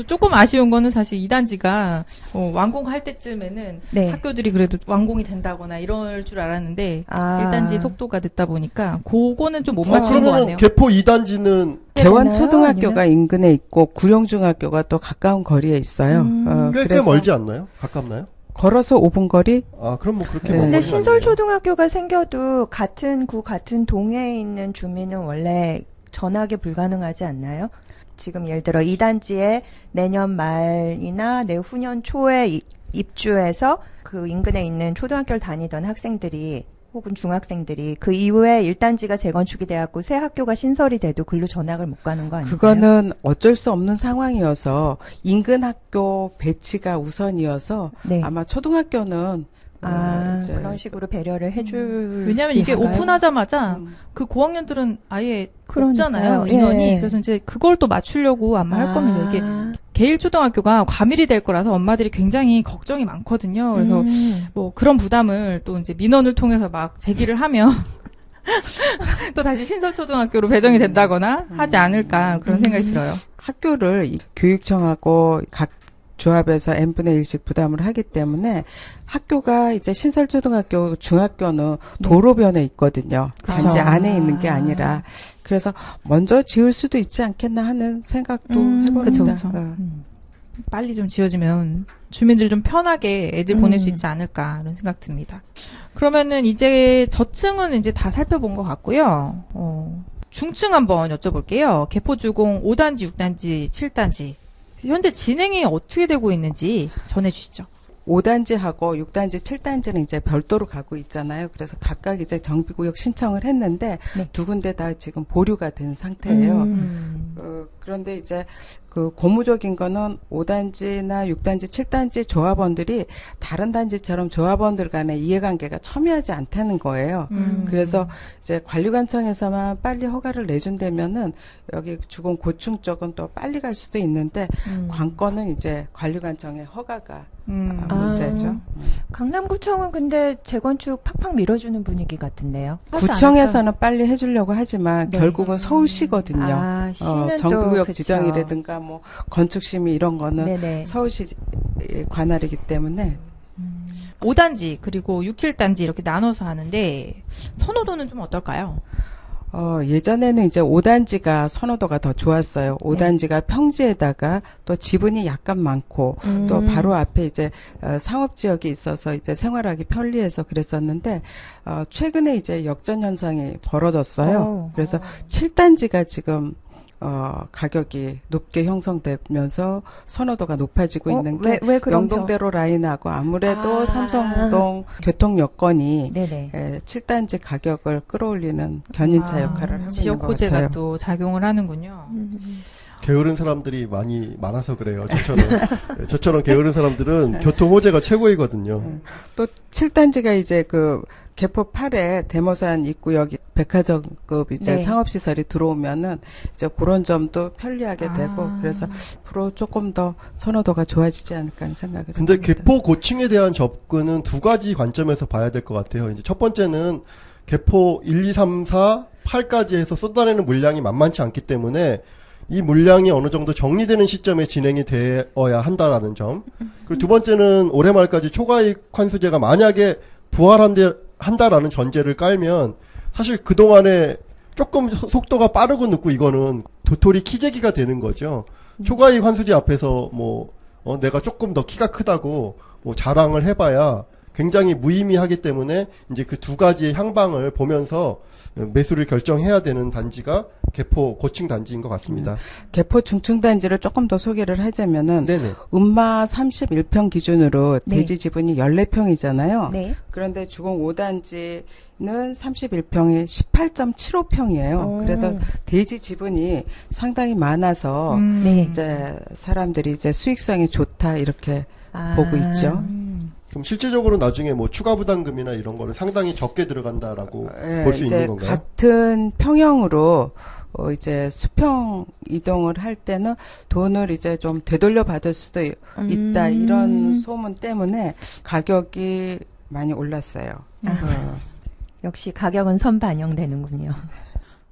조금 아쉬운 거는 사실 2단지가 완공할 때쯤에는 네. 학교들이 그래도 완공이 된다거나 이럴 줄 알았는데 아. 1단지 속도가 늦다 보니까 그거는 좀 못 맞추는 것 그러면 같네요. 개포 2단지는 개원초등학교가 아니면? 인근에 있고 구룡중학교가 또 가까운 거리에 있어요. 꽤 그래서 멀지 않나요? 가깝나요? 걸어서 5분 거리? 아, 그럼 뭐 그렇게 네. 먼 근데 거리는 신설 아니네요. 초등학교가 생겨도 같은 구 같은 동에 있는 주민은 원래 전학이 불가능하지 않나요? 지금 예를 들어 2단지에 내년 말이나 내후년 초에 입주해서 그 인근에 있는 초등학교를 다니던 학생들이 혹은 중학생들이 그 이후에 1단지가 재건축이 돼갖고 새 학교가 신설이 돼도 글로 전학을 못 가는 거 아닌가요? 그거는 어쩔 수 없는 상황이어서 인근 학교 배치가 우선이어서 네. 아마 초등학교는 이제 그런 식으로 배려를 해줄 왜냐하면 수 이게 있을까요? 오픈하자마자 음. 그 고학년들은 아예 그러니까요. 없잖아요, 인원이. 예. 그래서 이제 그걸 또 맞추려고 아마 할 겁니다. 이게 개일초등학교가 과밀이 될 거라서 엄마들이 굉장히 걱정이 많거든요. 그래서 뭐 그런 부담을 또 이제 민원을 통해서 막 제기를 하면 또 다시 신설초등학교로 배정이 된다거나 하지 않을까 그런 생각이 들어요. 학교를 교육청하고 각 조합에서 n분의 1씩 부담을 하기 때문에 학교가 이제 신설초등학교, 중학교는 도로변에 있거든요. 단지 안에 있는 게 아니라. 그래서 먼저 지을 수도 있지 않겠나 하는 생각도 해봅니다. 그쵸. 빨리 좀 지어지면 주민들 좀 편하게 애들 보낼 수 있지 않을까 이런 생각 듭니다. 그러면은 이제 저층은 이제 다 살펴본 것 같고요. 중층 한번 여쭤볼게요. 개포주공 5단지, 6단지, 7단지. 현재 진행이 어떻게 되고 있는지 전해주시죠. 5단지하고 6단지, 7단지는 이제 별도로 가고 있잖아요. 그래서 각각 이제 정비구역 신청을 했는데 네. 두 군데 다 지금 보류가 된 상태예요. 그런데 이제 그 고무적인 거는 5단지나 6단지, 7단지 조합원들이 다른 단지처럼 조합원들 간의 이해관계가 첨예하지 않다는 거예요. 그래서 이제 관리관청에서만 빨리 허가를 내준다면은 여기 주공 고층 쪽은 또 빨리 갈 수도 있는데 관건은 이제 관리관청의 허가가 문제죠. 강남구청은 근데 재건축 팍팍 밀어주는 분위기 같은데요. 하지 구청에서는 빨리 해주려고 하지만 네. 결국은 서울시거든요. 아, 시는 또 정비구역 그쵸. 지정이라든가 뭐 건축심의 이런 거는 네네. 서울시 관할이기 때문에 5단지 그리고 6, 7단지 이렇게 나눠서 하는데 선호도는 좀 어떨까요? 예전에는 이제 5단지가 선호도가 더 좋았어요. 5단지가 평지에다가 또 지분이 약간 많고 또 바로 앞에 이제 상업 지역이 있어서 이제 생활하기 편리해서 그랬었는데 최근에 이제 역전 현상이 벌어졌어요. 그래서 7단지가 지금 가격이 높게 형성되면서 선호도가 높아지고 있는 게 왜 그런 영동대로 라인하고 아무래도 삼성동 교통 여건이 네네. 7단지 가격을 끌어올리는 견인차 역할을 하고 지역 있는 것 호재가 같아요. 또 작용을 하는군요. 게으른 사람들이 많아서 그래요. 저처럼 게으른 사람들은 교통 호재가 최고이거든요. 또 7단지가 이제 그 개포 8에 대모산 입구역 백화점급 이제 네. 상업시설이 들어오면은 이제 그런 점도 편리하게 되고 그래서 앞으로 조금 더 선호도가 좋아지지 않을까 하는 생각을 근데 합니다. 개포 고층에 대한 접근은 두 가지 관점에서 봐야 될 것 같아요. 이제 첫 번째는 개포 1, 2, 3, 4, 8까지 해서 쏟아내는 물량이 만만치 않기 때문에 이 물량이 어느 정도 정리되는 시점에 진행이 되어야 한다라는 점. 그리고 두 번째는 올해 말까지 초과이익 환수제가 만약에 부활한다라는 전제를 깔면 사실 그동안에 조금 속도가 빠르고 늦고 이거는 도토리 키재기가 되는 거죠. 초과이익 환수제 앞에서 내가 조금 더 키가 크다고 자랑을 해봐야 굉장히 무의미하기 때문에 이제 그 두 가지의 향방을 보면서 매수를 결정해야 되는 단지가 개포 고층 단지인 것 같습니다. 개포 중층 단지를 조금 더 소개를 하자면은 네네. 음마 31평 기준으로 네. 대지 지분이 14평이잖아요. 네. 그런데 주공 5단지는 31평에 18.75평이에요. 그래도 대지 지분이 상당히 많아서 네. 이제 사람들이 이제 수익성이 좋다 이렇게 보고 있죠. 그럼 실제적으로 나중에 추가 부담금이나 이런 거는 상당히 적게 들어간다라고 예, 볼 수 이제 있는 건가요? 같은 평형으로 이제 수평 이동을 할 때는 돈을 이제 좀 되돌려 받을 수도 있다 이런 소문 때문에 가격이 많이 올랐어요. 역시 가격은 선반영되는군요.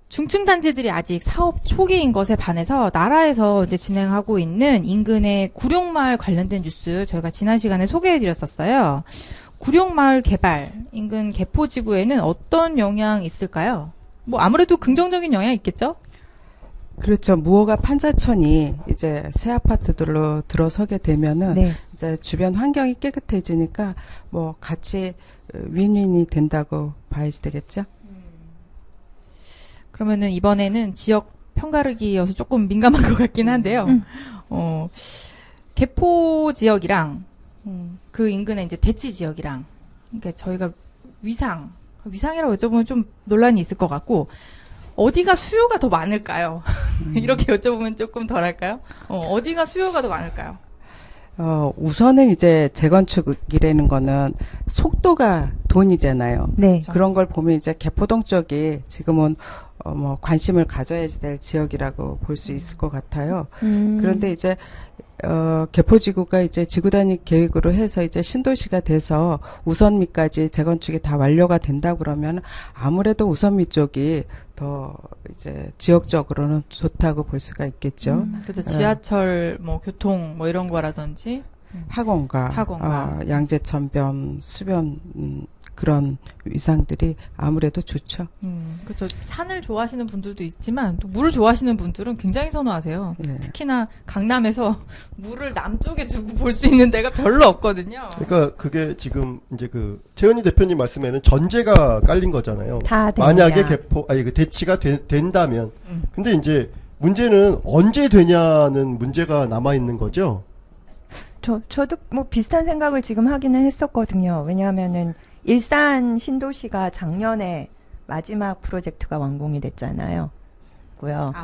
중층 단지들이 아직 사업 초기인 것에 반해서 나라에서 이제 진행하고 있는 인근의 구룡마을 관련된 뉴스 저희가 지난 시간에 소개해드렸었어요. 구룡마을 개발 인근 개포지구에는 어떤 영향이 있을까요? 아무래도 긍정적인 영향이 있겠죠? 그렇죠. 무허가 판사촌이 이제 새 아파트들로 들어서게 되면은 네. 이제 주변 환경이 깨끗해지니까 같이 윈윈이 된다고 봐야 되겠죠. 그러면은 이번에는 지역 편가르기여서 조금 민감한 것 같긴 한데요. 개포 지역이랑 그 인근에 이제 대치 지역이랑 그러니까 저희가 위상이라고 여쭤보면 좀 논란이 있을 것 같고 어디가 수요가 더 많을까요? 이렇게 여쭤보면 조금 덜할까요? 어디가 수요가 더 많을까요? 우선은 이제 재건축이라는 거는 속도가 돈이잖아요. 네. 그런 걸 보면 이제 개포동 쪽이 지금은 관심을 가져야 될 지역이라고 볼 수 있을 것 같아요. 그런데 이제 개포지구가 이제 지구 단위 계획으로 해서 이제 신도시가 돼서 우선미까지 재건축이 다 완료가 된다 그러면 아무래도 우선미 쪽이 더 이제 지역적으로는 좋다고 볼 수가 있겠죠. 그래서 지하철, 교통, 이런 거라든지. 학원가, 양재천변, 수변, 그런 위상들이 아무래도 좋죠. 그렇죠. 산을 좋아하시는 분들도 있지만 또 물을 좋아하시는 분들은 굉장히 선호하세요. 네. 특히나 강남에서 물을 남쪽에 두고 볼 수 있는 데가 별로 없거든요. 그러니까 그게 지금 이제 최은희 대표님 말씀에는 전제가 깔린 거잖아요. 다 되냐. 만약에 대치가 된다면. 근데 이제 문제는 언제 되냐는 문제가 남아 있는 거죠. 저도 비슷한 생각을 지금 하기는 했었거든요. 왜냐하면은 일산 신도시가 작년에 마지막 프로젝트가 완공이 됐잖아요.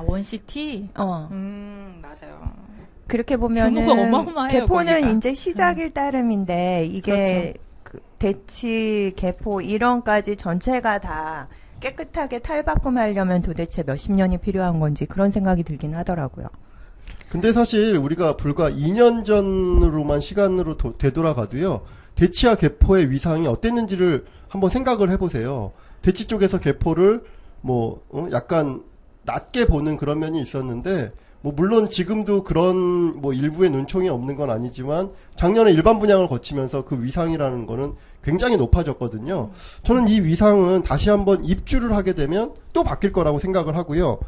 원시티? 맞아요. 그렇게 보면은 규모가 어마어마해요, 개포는 거기가. 이제 시작일 따름인데 이게 대치, 개포 1원까지 전체가 다 깨끗하게 탈바꿈하려면 도대체 몇십 년이 필요한 건지 그런 생각이 들긴 하더라고요. 근데 사실 우리가 불과 2년 전으로만 시간으로 되돌아가도요. 대치와 개포의 위상이 어땠는지를 한번 생각을 해보세요. 대치 쪽에서 개포를 약간 낮게 보는 그런 면이 있었는데 물론 지금도 그런 일부의 눈총이 없는 건 아니지만 작년에 일반 분양을 거치면서 그 위상이라는 거는 굉장히 높아졌거든요. 저는 이 위상은 다시 한번 입주를 하게 되면 또 바뀔 거라고 생각을 하고요.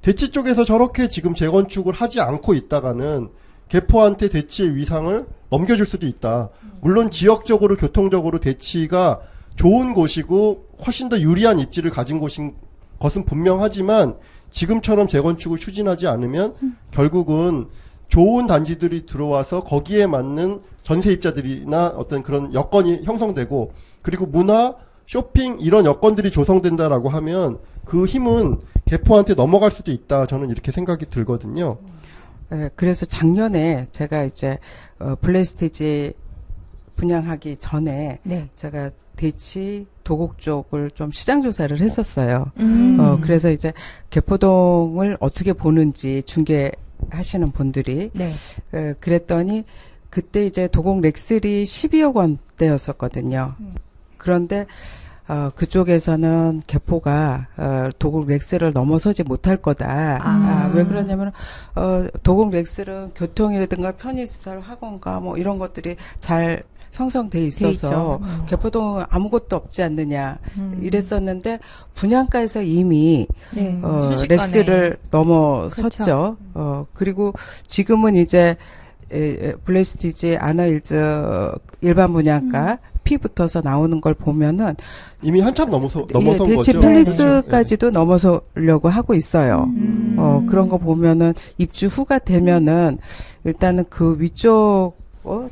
대치 쪽에서 저렇게 지금 재건축을 하지 않고 있다가는 개포한테 대치의 위상을 넘겨줄 수도 있다. 물론 지역적으로 교통적으로 대치가 좋은 곳이고 훨씬 더 유리한 입지를 가진 곳인 것은 분명하지만 지금처럼 재건축을 추진하지 않으면 결국은 좋은 단지들이 들어와서 거기에 맞는 전세입자들이나 어떤 그런 여건이 형성되고 그리고 문화, 쇼핑 이런 여건들이 조성된다라고 하면 그 힘은 개포한테 넘어갈 수도 있다. 저는 이렇게 생각이 들거든요. 네, 그래서 작년에 제가 이제 블레스티지 분양하기 전에 네. 제가 대치 도곡 쪽을 좀 시장 조사를 했었어요. 그래서 이제 개포동을 어떻게 보는지 중개하시는 분들이 네. 그랬더니 그때 이제 도곡 렉슬이 12억 원대였었거든요. 그런데 그쪽에서는 개포가 도곡 렉스를 넘어서지 못할 거다. 왜 그러냐면 도곡 렉스는 교통이라든가 편의시설, 학원가 뭐 이런 것들이 잘 형성돼 있어서 개포동은 아무것도 없지 않느냐 이랬었는데 분양가에서 이미 렉스를 넘어섰죠. 그리고 지금은 이제 블레스티지, 아너힐즈 일반 분양가 피 붙어서 나오는 걸 보면은 이미 한참 넘어선 대치 거죠. 플리스까지도 넘어서려고 하고 있어요. 그런 거 보면은 입주 후가 되면은 일단은 그 위쪽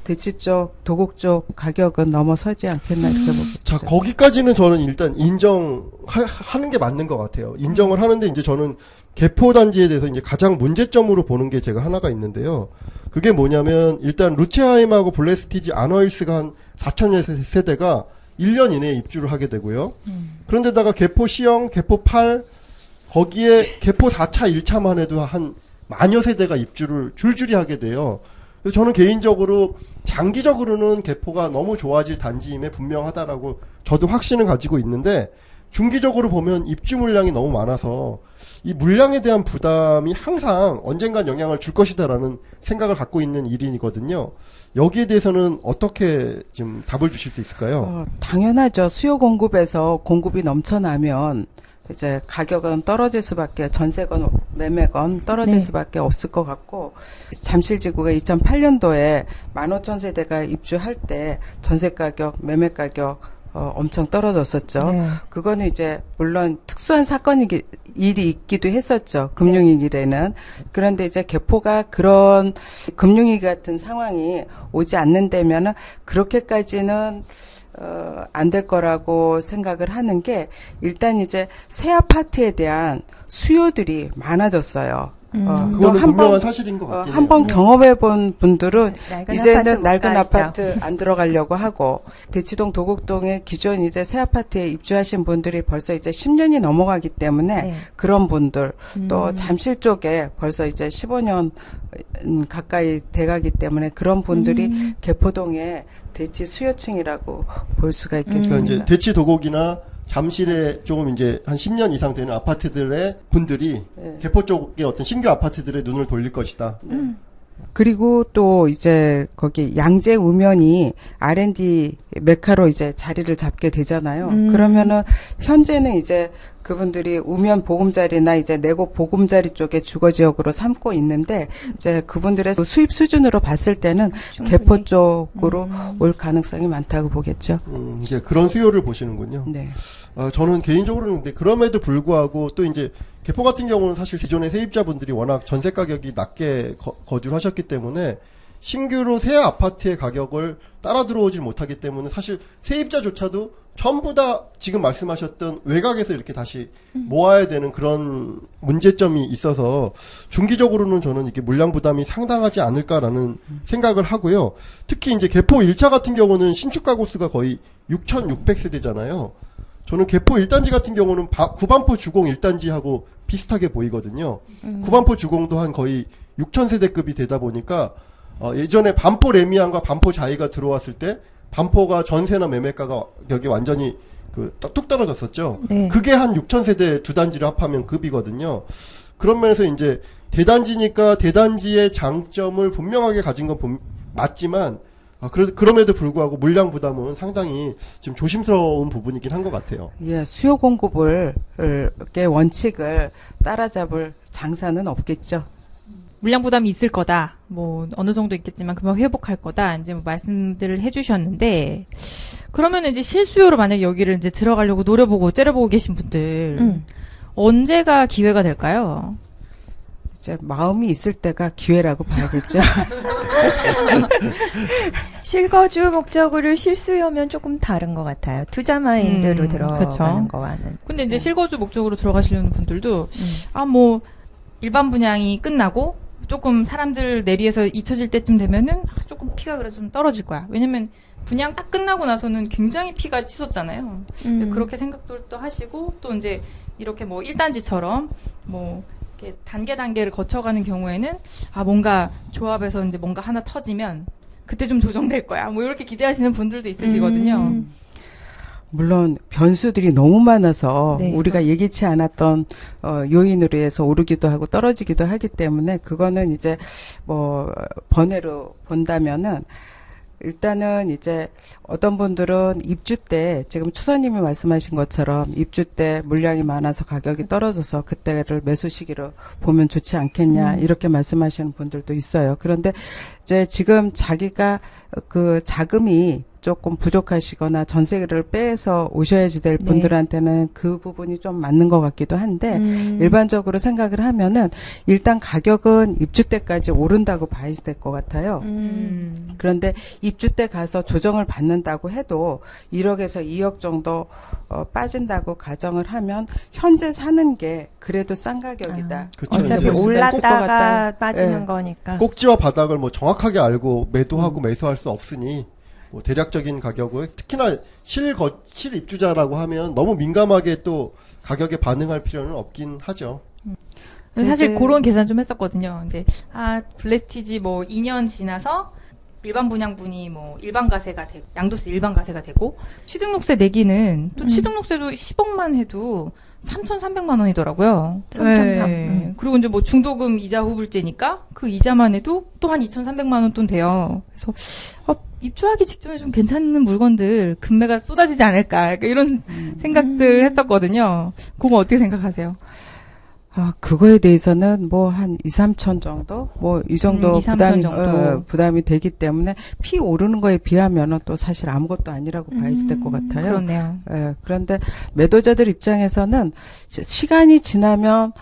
대치 쪽, 도곡 쪽 가격은 넘어서지 않겠나 이렇게 보겠죠. 자, 거기까지는 저는 일단 인정하는 게 맞는 것 같아요. 인정을 하는데 이제 저는 개포 단지에 대해서 이제 가장 문제점으로 보는 게 제가 하나가 있는데요. 그게 뭐냐면 일단 루체하임하고 블레스티지 아너힐스가 한 4,000여 세대가 1년 이내에 입주를 하게 되고요. 그런데다가 개포 시형, 개포 8 거기에 개포 4차, 1차만 해도 한 만여 세대가 입주를 줄줄이 하게 돼요. 그래서 저는 개인적으로 장기적으로는 개포가 너무 좋아질 단지임에 분명하다라고 저도 확신을 가지고 있는데 중기적으로 보면 입주 물량이 너무 많아서 이 물량에 대한 부담이 항상 언젠간 영향을 줄 것이다라는 생각을 갖고 있는 일이거든요. 여기에 대해서는 어떻게 좀 답을 주실 수 있을까요? 당연하죠. 수요 공급에서 공급이 넘쳐나면 이제 가격은 떨어질 수밖에, 전세건 매매건 떨어질 수밖에 없을 것 같고, 잠실지구가 2008년도에 15,000세대가 입주할 때 전세 가격, 매매 가격 엄청 떨어졌었죠. 그거는 이제 물론 특수한 일이 있기도 했었죠. 금융위기에는. 그런데 이제 개포가 그런 금융위기 같은 상황이 오지 않는다면은 그렇게까지는 안 될 거라고 생각을 하는 게, 일단 이제 새 아파트에 대한 수요들이 많아졌어요. 그거는 분명한 사실인 것 같긴 해요. 한번 경험해 본 분들은 이제는 낡은 아파트 아파트 안 들어가려고 하고, 대치동 도곡동에 기존 이제 새 아파트에 입주하신 분들이 벌써 이제 10년이 넘어가기 때문에 그런 분들, 또 잠실 쪽에 벌써 이제 15년 가까이 돼가기 때문에 그런 분들이 개포동에 대치 수요층이라고 볼 수가 있겠습니다. 그러니까 이제 대치 도곡이나 잠실에 조금 이제 한 10년 이상 되는 아파트들의 분들이 개포 쪽의 어떤 신규 아파트들의 눈을 돌릴 것이다. 그리고 또 이제 거기 양재 우면이 R&D 메카로 이제 자리를 잡게 되잖아요. 그러면은 현재는 이제 그분들이 우면 보금자리나 이제 내곡 보금자리 쪽에 주거 지역으로 삼고 있는데, 이제 그분들의 수입 수준으로 봤을 때는 개포 쪽으로 올 가능성이 많다고 보겠죠. 이제 그런 수요를 보시는군요. 네. 저는 개인적으로는 근데 그럼에도 불구하고 또 이제 개포 같은 경우는 사실 기존의 세입자분들이 워낙 전세 가격이 낮게 거주를 하셨기 때문에 신규로 새 아파트의 가격을 따라 들어오질 못하기 때문에 사실 세입자조차도 전부 다 지금 말씀하셨던 외곽에서 이렇게 다시 모아야 되는 그런 문제점이 있어서 중기적으로는 저는 이게 물량 부담이 상당하지 않을까라는 생각을 하고요. 특히 이제 개포 1차 같은 경우는 신축 가구 수가 거의 6,600세대잖아요. 저는 개포 1단지 같은 경우는 구반포 주공 1단지하고 비슷하게 보이거든요. 구반포 주공도 한 거의 6,000세대급이 되다 보니까 예전에 반포 레미안과 반포 자이가 들어왔을 때 반포가 전세나 매매가가 여기 완전히 뚝 떨어졌었죠. 그게 한 6,000세대 두 단지를 합하면 급이거든요. 그런 면에서 이제 대단지니까 대단지의 장점을 분명하게 가진 건 맞지만 그럼에도 불구하고 물량 부담은 상당히 좀 조심스러운 부분이긴 한 것 같아요. 예, 수요 공급을 원칙을 따라잡을 장사는 없겠죠. 물량 부담이 있을 거다. 뭐 어느 정도 있겠지만 금방 회복할 거다. 이제 뭐 말씀들을 해주셨는데, 그러면 이제 실수요로 만약에 여기를 이제 들어가려고 노려보고 째려보고 계신 분들 언제가 기회가 될까요? 이제 마음이 있을 때가 기회라고 봐야겠죠. 실거주 목적으로 실수요면 조금 다른 것 같아요. 투자 마인드로 들어가는 거와는. 근데 이제 실거주 목적으로 들어가시려는 분들도 뭐 일반 분양이 끝나고 조금 사람들 내리에서 잊혀질 때쯤 되면은 조금 피가 그래도 좀 떨어질 거야. 왜냐면 분양 딱 끝나고 나서는 굉장히 피가 치솟잖아요. 그렇게 생각도 하시고, 또 이제 이렇게 뭐 1단지처럼 뭐 이렇게 단계를 거쳐가는 경우에는 뭔가 조합에서 이제 뭔가 하나 터지면 그때 좀 조정될 거야. 뭐 이렇게 기대하시는 분들도 있으시거든요. 물론 변수들이 너무 많아서 네. 우리가 예기치 않았던 요인으로 해서 오르기도 하고 떨어지기도 하기 때문에 그거는 이제 뭐 번외로 본다면은 일단은 이제 어떤 분들은 입주 때 지금 추사님이 말씀하신 것처럼 입주 때 물량이 많아서 가격이 떨어져서 그때를 매수 시기로 보면 좋지 않겠냐 이렇게 말씀하시는 분들도 있어요. 그런데 이제 지금 자기가 그 자금이 조금 부족하시거나 전세를 빼서 오셔야지 될 분들한테는 그 부분이 좀 맞는 것 같기도 한데 일반적으로 생각을 하면은 일단 가격은 입주 때까지 오른다고 봐야 될 것 같아요. 그런데 입주 때 가서 조정을 받는다고 해도 1억에서 2억 정도 빠진다고 가정을 하면 현재 사는 게 그래도 싼 가격이다. 그쵸. 어차피 이제 올랐다가 빠지는 네. 거니까. 꼭지와 바닥을 뭐 정확하게 알고 매도하고 매수할 수 없으니 뭐 대략적인 가격을 특히나 실 입주자라고 하면 너무 민감하게 또 가격에 반응할 필요는 없긴 하죠. 사실 이제- 그런 계산 좀 했었거든요. 이제 블레스티지 뭐 2년 지나서 일반 분양분이 뭐 일반 가세가 되고 양도세 일반 가세가 되고 취등록세 내기는 또 취등록세도 10억만 해도 3,300만 원이더라고요. 3,300. 그리고 이제 뭐 중도금 이자 후불제니까 그 이자만 해도 또 한 2,300만 원 돈 돼요. 그래서 입주하기 직전에 좀 괜찮은 물건들 금매가 쏟아지지 않을까 약간 이런 생각들 했었거든요. 그거 어떻게 생각하세요? 그거에 대해서는 뭐 한 2, 3천 정도? 뭐 이 정도 2, 3천 정도. 부담이 되기 때문에 피 오르는 거에 비하면은 또 사실 아무것도 아니라고 봐야 될 것 같아요. 그렇네요. 예, 그런데 매도자들 입장에서는 시간이 지나면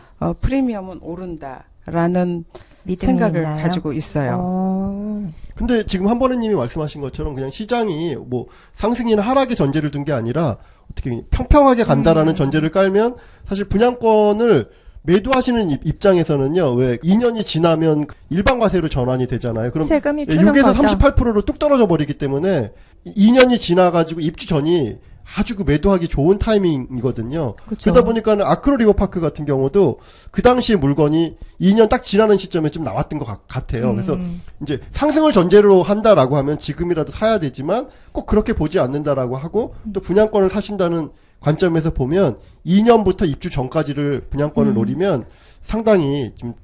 프리미엄은 오른다라는 믿음이 생각을 있나요? 가지고 있어요. 근데 지금 한번혜님이 말씀하신 것처럼 그냥 시장이 뭐 상승이나 하락의 전제를 둔 게 아니라 어떻게 평평하게 간다라는 전제를 깔면 사실 분양권을 매도하시는 입장에서는요, 왜 2년이 지나면 일반 과세로 전환이 되잖아요. 그럼 세금이 주는 6에서 거죠. 38%로 뚝 떨어져 버리기 때문에 2년이 지나가지고 입주 전이 아주 그 매도하기 좋은 타이밍이거든요. 그쵸. 그러다 보니까는 아크로 리버파크 같은 경우도 그 당시에 물건이 2년 딱 지나는 시점에 좀 나왔던 것 같아요. 그래서 이제 상승을 전제로 한다라고 하면 지금이라도 사야 되지만 꼭 그렇게 보지 않는다라고 하고 또 분양권을 사신다는 관점에서 보면 2년부터 입주 전까지를 분양권을 노리면 상당히 좀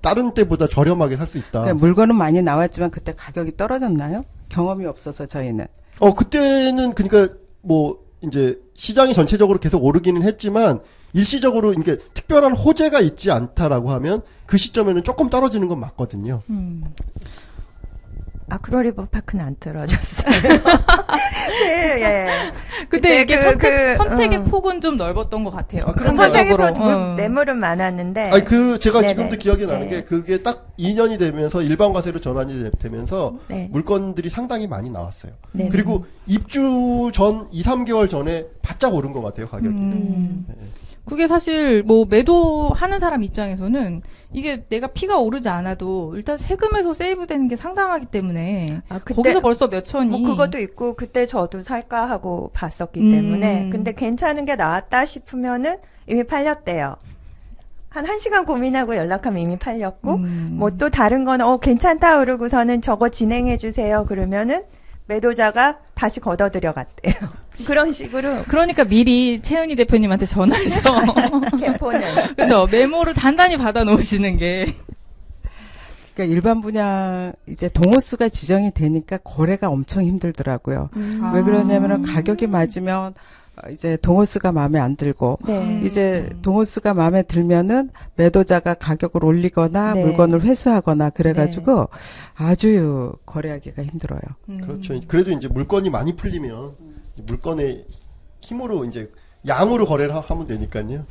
다른 때보다 저렴하게 살 수 있다. 그러니까 물건은 많이 나왔지만 그때 가격이 떨어졌나요? 경험이 없어서 저희는. 그때는 그러니까 뭐 이제 시장이 전체적으로 계속 오르기는 했지만 일시적으로 이게 특별한 호재가 있지 않다라고 하면 그 시점에는 조금 떨어지는 건 맞거든요. 아크로 리버파크는 안 떨어졌어요. 예. 근데 이게 그때 선택의 폭은 좀 넓었던 것 같아요. 그런 선택의 상대적으로. 매물은 많았는데. 아니 제가 네네. 지금도 기억이 나는 네. 게 그게 딱 2년이 되면서 일반 과세로 전환이 되면서 네. 물건들이 상당히 많이 나왔어요. 네네. 그리고 입주 전 2, 3개월 전에 바짝 오른 것 같아요, 가격이. 그게 사실 뭐 매도하는 사람 입장에서는 이게 내가 피가 오르지 않아도 일단 세금에서 세이브되는 게 상당하기 때문에 그때 거기서 벌써 몇 천이 뭐 그것도 있고 그때 저도 살까 하고 봤었기 때문에 근데 괜찮은 게 나왔다 싶으면은 이미 팔렸대요. 한 1시간 고민하고 연락하면 이미 팔렸고 뭐 또 다른 거는 괜찮다 그러고서는 저거 진행해 주세요 그러면은 매도자가 다시 걷어들여 갔대요. 그런 식으로 그러니까 미리 최은희 대표님한테 전화해서 캠포는 그렇죠. 메모를 단단히 받아 놓으시는 게 그러니까 일반 분양 이제 동호수가 지정이 되니까 거래가 엄청 힘들더라고요. 왜 그러냐면은 가격이 맞으면 이제 동호수가 마음에 안 들고 네. 이제 동호수가 마음에 들면은 매도자가 가격을 올리거나 네. 물건을 회수하거나 그래가지고 아주 거래하기가 힘들어요. 그렇죠. 그래도 이제 물건이 많이 풀리면 물건의 힘으로 이제 양으로 거래를 하면 되니까요.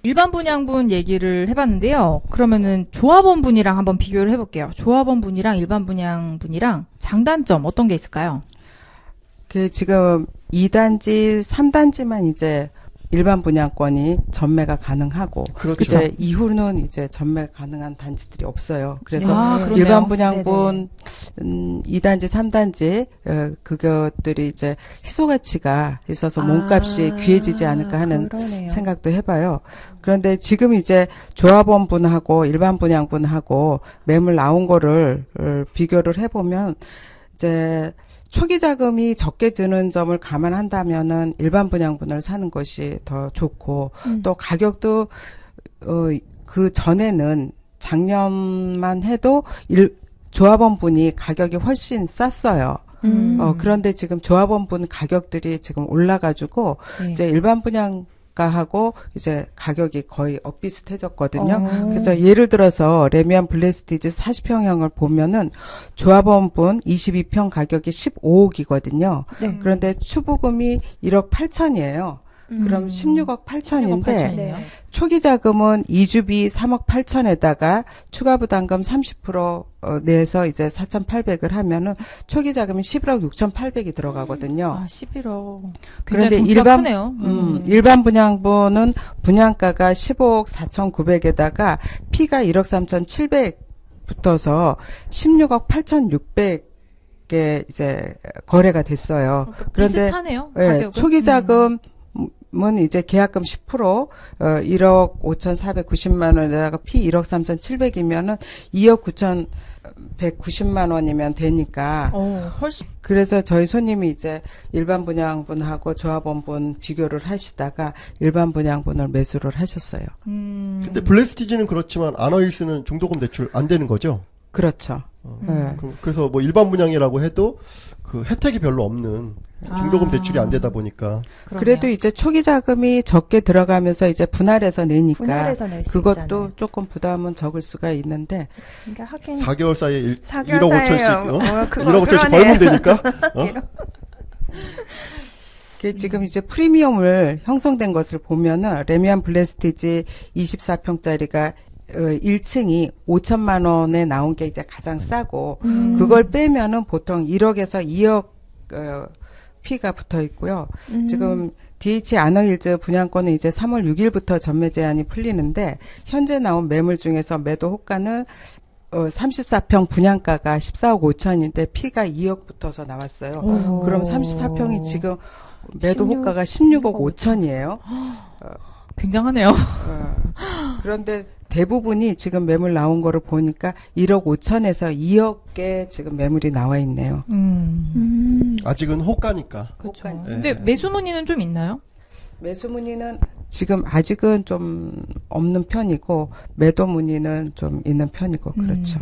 일반 분양분 얘기를 해봤는데요. 그러면은 조합원 분이랑 한번 비교를 해볼게요. 조합원 분이랑 일반 분양분이랑 장단점 어떤 게 있을까요? 지금 2단지, 3단지만 이제 일반 분양권이 전매가 가능하고 그렇죠. 이제 이후는 이제 전매 가능한 단지들이 없어요. 그래서 그러네요. 일반 분양분 2단지, 3단지 그것들이 이제 희소 가치가 있어서 몸값이 귀해지지 않을까 하는 그러네요. 생각도 해봐요. 그런데 지금 이제 조합원 분하고 일반 분양분하고 매물 나온 거를 비교를 해보면 이제 초기 자금이 적게 드는 점을 감안한다면은 일반 분양분을 사는 것이 더 좋고 또 가격도 그 전에는 작년만 해도 조합원분이 가격이 훨씬 쌌어요. 그런데 지금 조합원분 가격들이 지금 올라가지고 이제 일반 분양가하고 이제 가격이 거의 엇비슷해졌거든요. 그래서 예를 들어서 레미안 블레스티지 40평형을 보면은 조합원분 22평 가격이 15억이거든요. 그런데 추부금이 1억 8천이에요. 그럼 16억 8천인데 초기 자금은 2주비 3억 8천에다가 추가 부담금 30% 내서 이제 4,800을 하면은 초기 자금이 11억 6,800이 들어가거든요. 11억. 그런데 일반 분양분은 분양가가 15억 4,900에다가 피가 1억 3,700 붙어서 16억 8,600에 이제 거래가 됐어요. 그러니까 그런데 비슷하네요. 가격은. 초기 자금 은 이제 계약금 10% 1억 5,490만 원에다가 피 1억 3,700이면은 2억 9,190만 원이면 되니까. 훨씬. 그래서 저희 손님이 이제 일반 분양분하고 조합원분 비교를 하시다가 일반 분양분을 매수를 하셨어요. 근데 블레스티지는 그렇지만 아너힐스는 중도금 대출 안 되는 거죠? 그렇죠. 네. 그래서 뭐 일반 분양이라고 해도 그 혜택이 별로 없는 중도금 대출이 안 되다 보니까. 그러네요. 그래도 이제 초기 자금이 적게 들어가면서 이제 분할해서 내니까 분할해서 낼 수 그것도 있잖아요. 조금 부담은 적을 수가 있는데 그러니까 하긴 4개월 사이에 4개월 1억 5천씩, 사이에요. 1억 5천씩 벌면 되니까. 지금 이제 프리미엄을 형성된 것을 보면은 레미안 블레스티지 24평짜리가 1층이 5천만 원에 나온 게 이제 가장 싸고 그걸 빼면은 보통 1억에서 2억 피가 붙어 있고요. 지금 DH 아너힐즈 분양권은 이제 3월 6일부터 전매 제한이 풀리는데 현재 나온 매물 중에서 매도 호가는 34평 분양가가 14억 5천인데 피가 2억 붙어서 나왔어요. 그럼 34평이 지금 매도 호가가 16억 5천이에요. 굉장하네요. 그런데 대부분이 지금 매물 나온 거를 보니까 1억 5천에서 2억에 지금 매물이 나와 있네요. 아직은 호가니까. 그렇죠. 호가니까. 근데 매수 문의는 좀 있나요? 매수 문의는 지금 아직은 좀 없는 편이고 매도 문의는 좀 있는 편이고 그렇죠.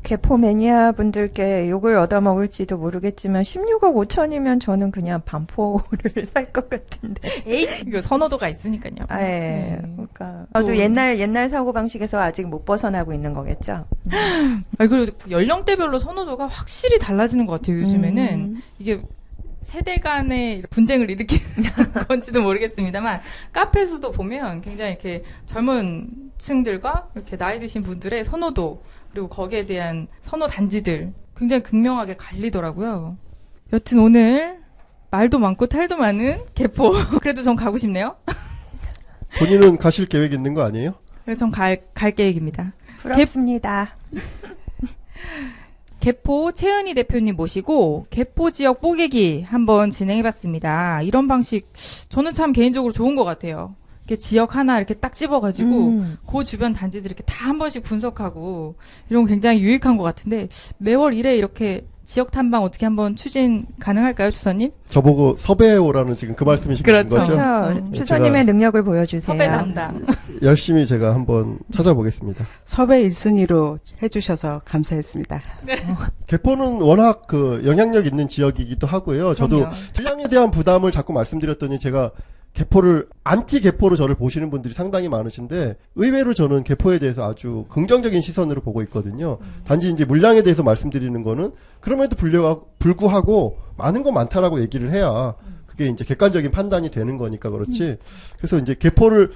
개포 매니아 분들께 욕을 얻어먹을지도 모르겠지만 16억 5천이면 저는 그냥 반포를 살 것 같은데. 에이, 이거 선호도가 있으니까요. 예. 그러니까 저도 옛날 사고 방식에서 아직 못 벗어나고 있는 거겠죠. 그리고 연령대별로 선호도가 확실히 달라지는 것 같아요. 요즘에는 이게 세대 간의 분쟁을 일으키는 건지도 모르겠습니다만 카페에서도 보면 굉장히 이렇게 젊은 층들과 이렇게 나이 드신 분들의 선호도 그리고 거기에 대한 선호 단지들 굉장히 극명하게 갈리더라고요. 여튼 오늘 말도 많고 탈도 많은 개포. 그래도 전 가고 싶네요. 본인은 가실 계획 있는 거 아니에요? 그래서 전 갈 계획입니다. 부럽습니다. 개포 최은희 대표님 모시고 개포 지역 뽀개기 한번 진행해봤습니다. 이런 방식 저는 참 개인적으로 좋은 것 같아요. 이렇게 지역 하나 이렇게 딱 집어가지고 그 주변 단지들 이렇게 다 한 번씩 분석하고 이런 거 굉장히 유익한 것 같은데 매월 1회 이렇게 지역 탐방 어떻게 한번 추진 가능할까요, 주선님? 저보고 섭외해오라는 지금 그 말씀이신 그렇죠. 거죠? 그렇죠. 추선님의 능력을 보여주세요. 섭외 담당. 열심히 제가 한번 찾아보겠습니다. 섭외 1순위로 해주셔서 감사했습니다. 개포는 워낙 그 영향력 있는 지역이기도 하고요. 저도 그럼요. 전량에 대한 부담을 자꾸 말씀드렸더니 제가 개포를 안티 개포로 저를 보시는 분들이 상당히 많으신데 의외로 저는 개포에 대해서 아주 긍정적인 시선으로 보고 있거든요. 단지 이제 물량에 대해서 말씀드리는 거는 그럼에도 불구하고 많은 건 많다라고 얘기를 해야 그게 이제 객관적인 판단이 되는 거니까 그렇지. 그래서 이제 개포를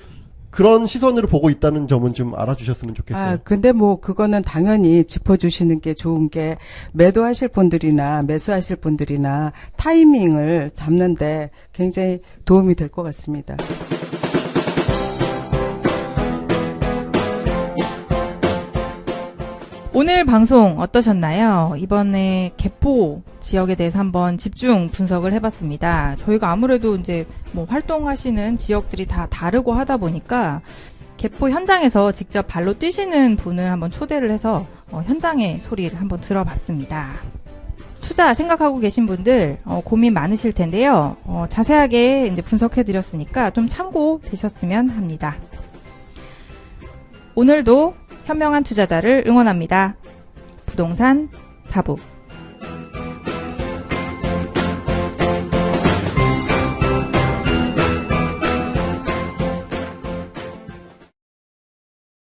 그런 시선으로 보고 있다는 점은 좀 알아주셨으면 좋겠어요. 근데 뭐 그거는 당연히 짚어주시는 게 좋은 게 매도하실 분들이나 매수하실 분들이나 타이밍을 잡는데 굉장히 도움이 될 것 같습니다. 오늘 방송 어떠셨나요? 이번에 개포 지역에 대해서 한번 집중 분석을 해봤습니다. 저희가 아무래도 이제 뭐 활동하시는 지역들이 다 다르고 하다 보니까 개포 현장에서 직접 발로 뛰시는 분을 한번 초대를 해서 현장의 소리를 한번 들어봤습니다. 투자 생각하고 계신 분들 고민 많으실 텐데요. 자세하게 이제 분석해드렸으니까 좀 참고되셨으면 합니다. 오늘도 현명한 투자자를 응원합니다. 부동산 4부.